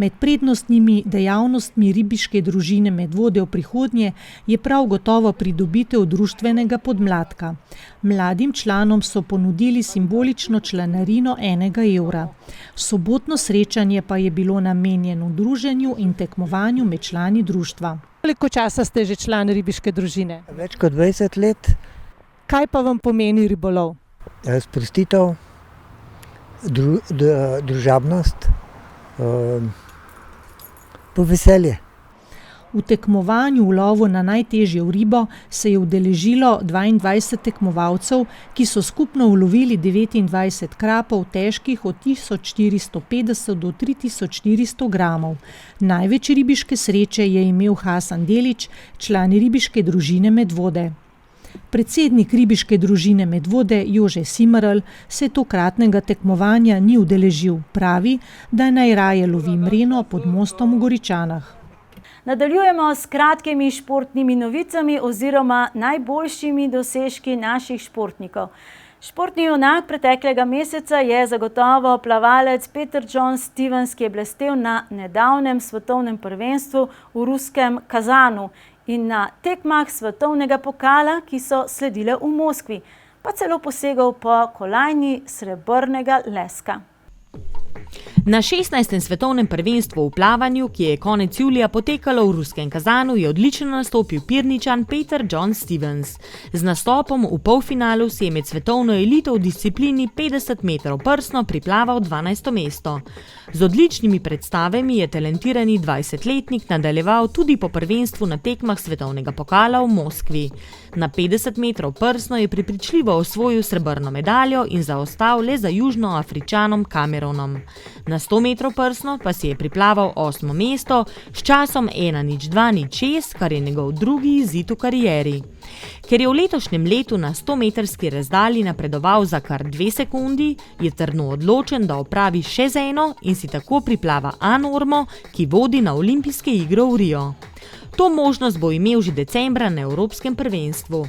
Med prednostnimi dejavnostmi ribiške družine Medvode v prihodnje je prav gotovo pridobitev društvenega podmladka. Mladim članom so ponudili simbolično članarino 1 evra. Sobotno srečanje pa je bilo namenjeno druženju in tekmovanju med člani društva. Koliko časa ste že član ribiške družine? Več kot 20 let. Kaj pa vam pomeni ribolov? Sprostitev, družabnost, po veselje. V tekmovanju v lovu na najtežjo ribo se je udeležilo 22 tekmovalcev, ki so skupno ulovili 29 krapov, težkih od 1450 do 3400 gramov. Največ ribiške sreče je imel Hasan Delić, član ribiške družine Medvode. Predsednik ribiške družine Medvode Jože Simarl se tokratnega tekmovanja ni udeležil. Pravi, da najraje lovi mreno pod mostom v Goričanah. Nadaljujemo s kratkimi športnimi novicami oziroma najboljšimi dosežki naših športnikov. Športni junak preteklega meseca je zagotovo plavalec Peter John Stevens, ki je blestel na nedavnem svetovnem prvenstvu v ruskem Kazanu in na tekmah svetovnega pokala, ki so sledile v Moskvi, pa celo posegal po kolajni srebrnega leska. Na 16. svetovnem prvenstvu v plavanju, ki je konec julija potekalo v ruskem Kazanu, je odlično nastopil Pirničan Peter John Stevens. Z nastopom v polfinalu si je med svetovno elito v disciplini 50 metrov prsno priplaval 12. mesto. Z odličnimi predstavami je talentirani 20-letnik nadaljeval tudi po prvenstvu na tekmah svetovnega pokala v Moskvi. Na 50 metrov prsno je prepričljivo osvojil srebrno medaljo in zaostal le za Južnoafričanom Cameronom. Na 100 metrov prsno pa si je priplaval 8. mesto s časom 1:02:06, kar je njegov drugi izid v karieri. Ker je v letošnjem letu na 100-metrski razdalji napredoval za kar 2 sekundi, je trdno odločen, da opravi še z eno in si tako priplava A-normo, ki vodi na olimpijske igre v Rio. To možnost bo imel že decembra na Evropskem prvenstvu.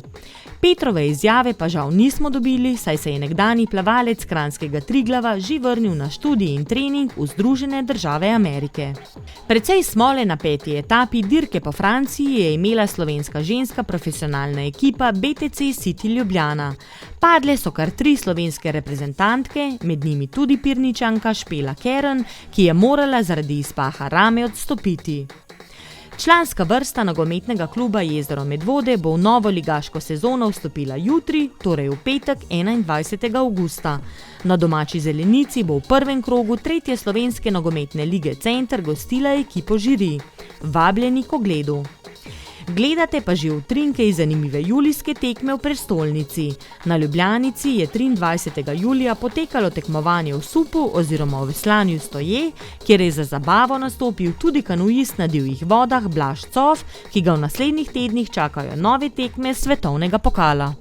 Petrove izjave pa žal nismo dobili, saj se je nekdanji plavalec kranjskega Triglava že vrnil na študij in trening v Združene države Amerike. Precej smole na 5. etapi dirke po Franciji je imela slovenska ženska profesionalna ekipa BTC City Ljubljana. Padle so kar 3 slovenske reprezentantke, med njimi tudi Pirničanka Špela Keren, ki je morala zaradi izpaha rame odstopiti. Članska vrsta nogometnega kluba Jezero Medvode bo v novo ligaško sezono vstopila jutri, torej v petek 21. avgusta. Na domači zelenici bo v prvem krogu 3. slovenske nogometne lige Center gostila ekipo Žiri. Vabljeni k ogledu. Gledate pa že utrinke iz zanimive julijske tekme v prestolnici. Na Ljubljanici je 23. julija potekalo tekmovanje v supu oziroma v veslanju stoje, kjer je za zabavo nastopil tudi kanuist na divjih vodah Blaž Cof, ki ga v naslednjih tednih čakajo nove tekme svetovnega pokala.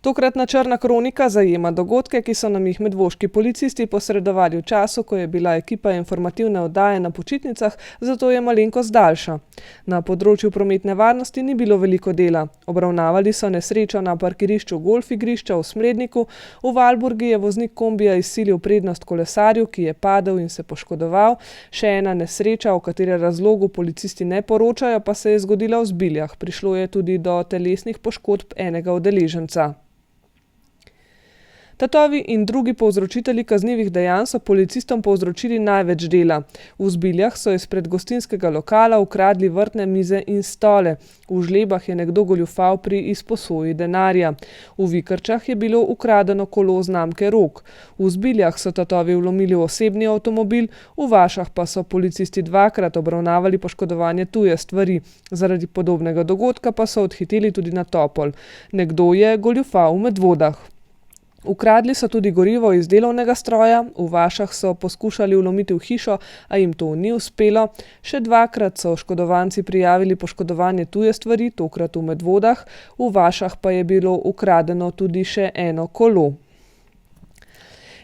Tokratna črna kronika zajema dogodke, ki so nam jih medvoški policisti posredovali v času, ko je bila ekipa informativne oddaje na počitnicah, zato je malenkost daljša. Na področju prometne varnosti ni bilo veliko dela. Obravnavali so nesrečo na parkirišču golf igrišča v Smredniku, v Valburgi je voznik kombija izsilil prednost kolesarju, ki je padel in se poškodoval. Še ena nesreča, o katere razlogu policisti ne poročajo, pa se je zgodila v Zbiljah. Prišlo je tudi do telesnih poškodb enega udeleženca. Tatovi in drugi povzročitelji kaznivih dejanj so policistom povzročili največ dela. V Zbiljah so izpred gostinskega lokala ukradli vrtne mize in stole. V Žlebah je nekdo goljufal pri izposoji denarja. V Vikrčah je bilo ukradeno kolo znamke Rog. V Zbiljah so tatovi vlomili v osebni avtomobil, v Vašah pa so policisti dvakrat obravnavali poškodovanje tuje stvari. Zaradi podobnega dogodka pa so odhiteli tudi na Topol. Nekdo je goljufal v Medvodah. Ukradli so tudi gorivo iz delovnega stroja, v Vašah so poskušali vlomiti v hišo, a jim to ni uspelo. Še dvakrat so oškodovanci prijavili poškodovanje tuje stvari, tokrat v Medvodah, v Vašah pa je bilo ukradeno tudi še eno kolo.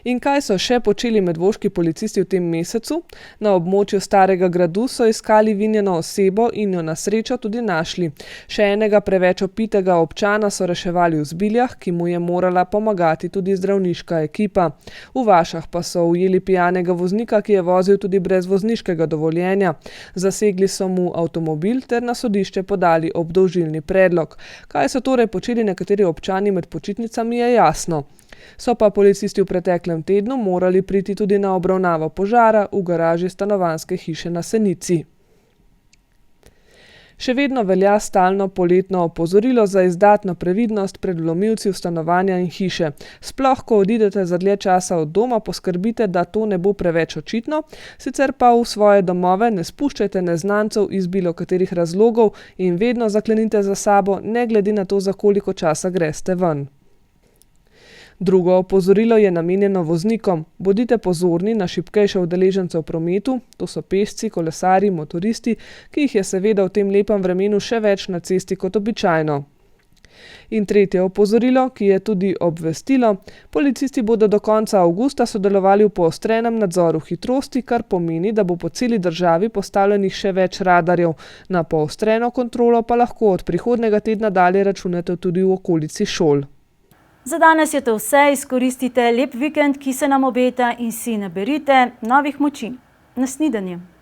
In kaj so še počeli medvoški policisti v tem mesecu? Na območju Starega gradu so iskali vinjeno osebo in jo na srečo tudi našli. Še enega preveč opitega občana so reševali v Zbiljah, ki mu je morala pomagati tudi zdravniška ekipa. V Vašah pa so ujeli pijanega voznika, ki je vozil tudi brez vozniškega dovoljenja. Zasegli so mu avtomobil ter na sodišče podali obdolžilni predlog. Kaj so torej počeli nekateri občani med počitnicami, je jasno. So pa policisti v preteklem tednu morali priti tudi na obravnavo požara v garaži stanovanjske hiše na Senici. Še vedno velja stalno poletno opozorilo za izdatno previdnost pred vlomilci v stanovanja in hiše. Sploh, ko odidete za dlje časa od doma, poskrbite, da to ne bo preveč očitno, sicer pa v svoje domove ne spuščajte neznancev iz bilo katerih razlogov in vedno zaklenite za sabo, ne glede na to, za koliko časa greste ven. Drugo opozorilo je namenjeno voznikom. Bodite pozorni na šibkejše udeležence v prometu, to so pešci, kolesarji, motoristi, ki jih je seveda v tem lepem vremenu še več na cesti kot običajno. In tretje opozorilo, ki je tudi obvestilo, policisti bodo do konca avgusta sodelovali v poostrenem nadzoru hitrosti, kar pomeni, da bo po celi državi postavljenih še več radarjev. Na poostreno kontrolo pa lahko od prihodnjega tedna dalje računate tudi v okolici šol. Za danes je to vse, izkoristite lep vikend, ki se nam obeta in si naberite novih moči. Na snidenje.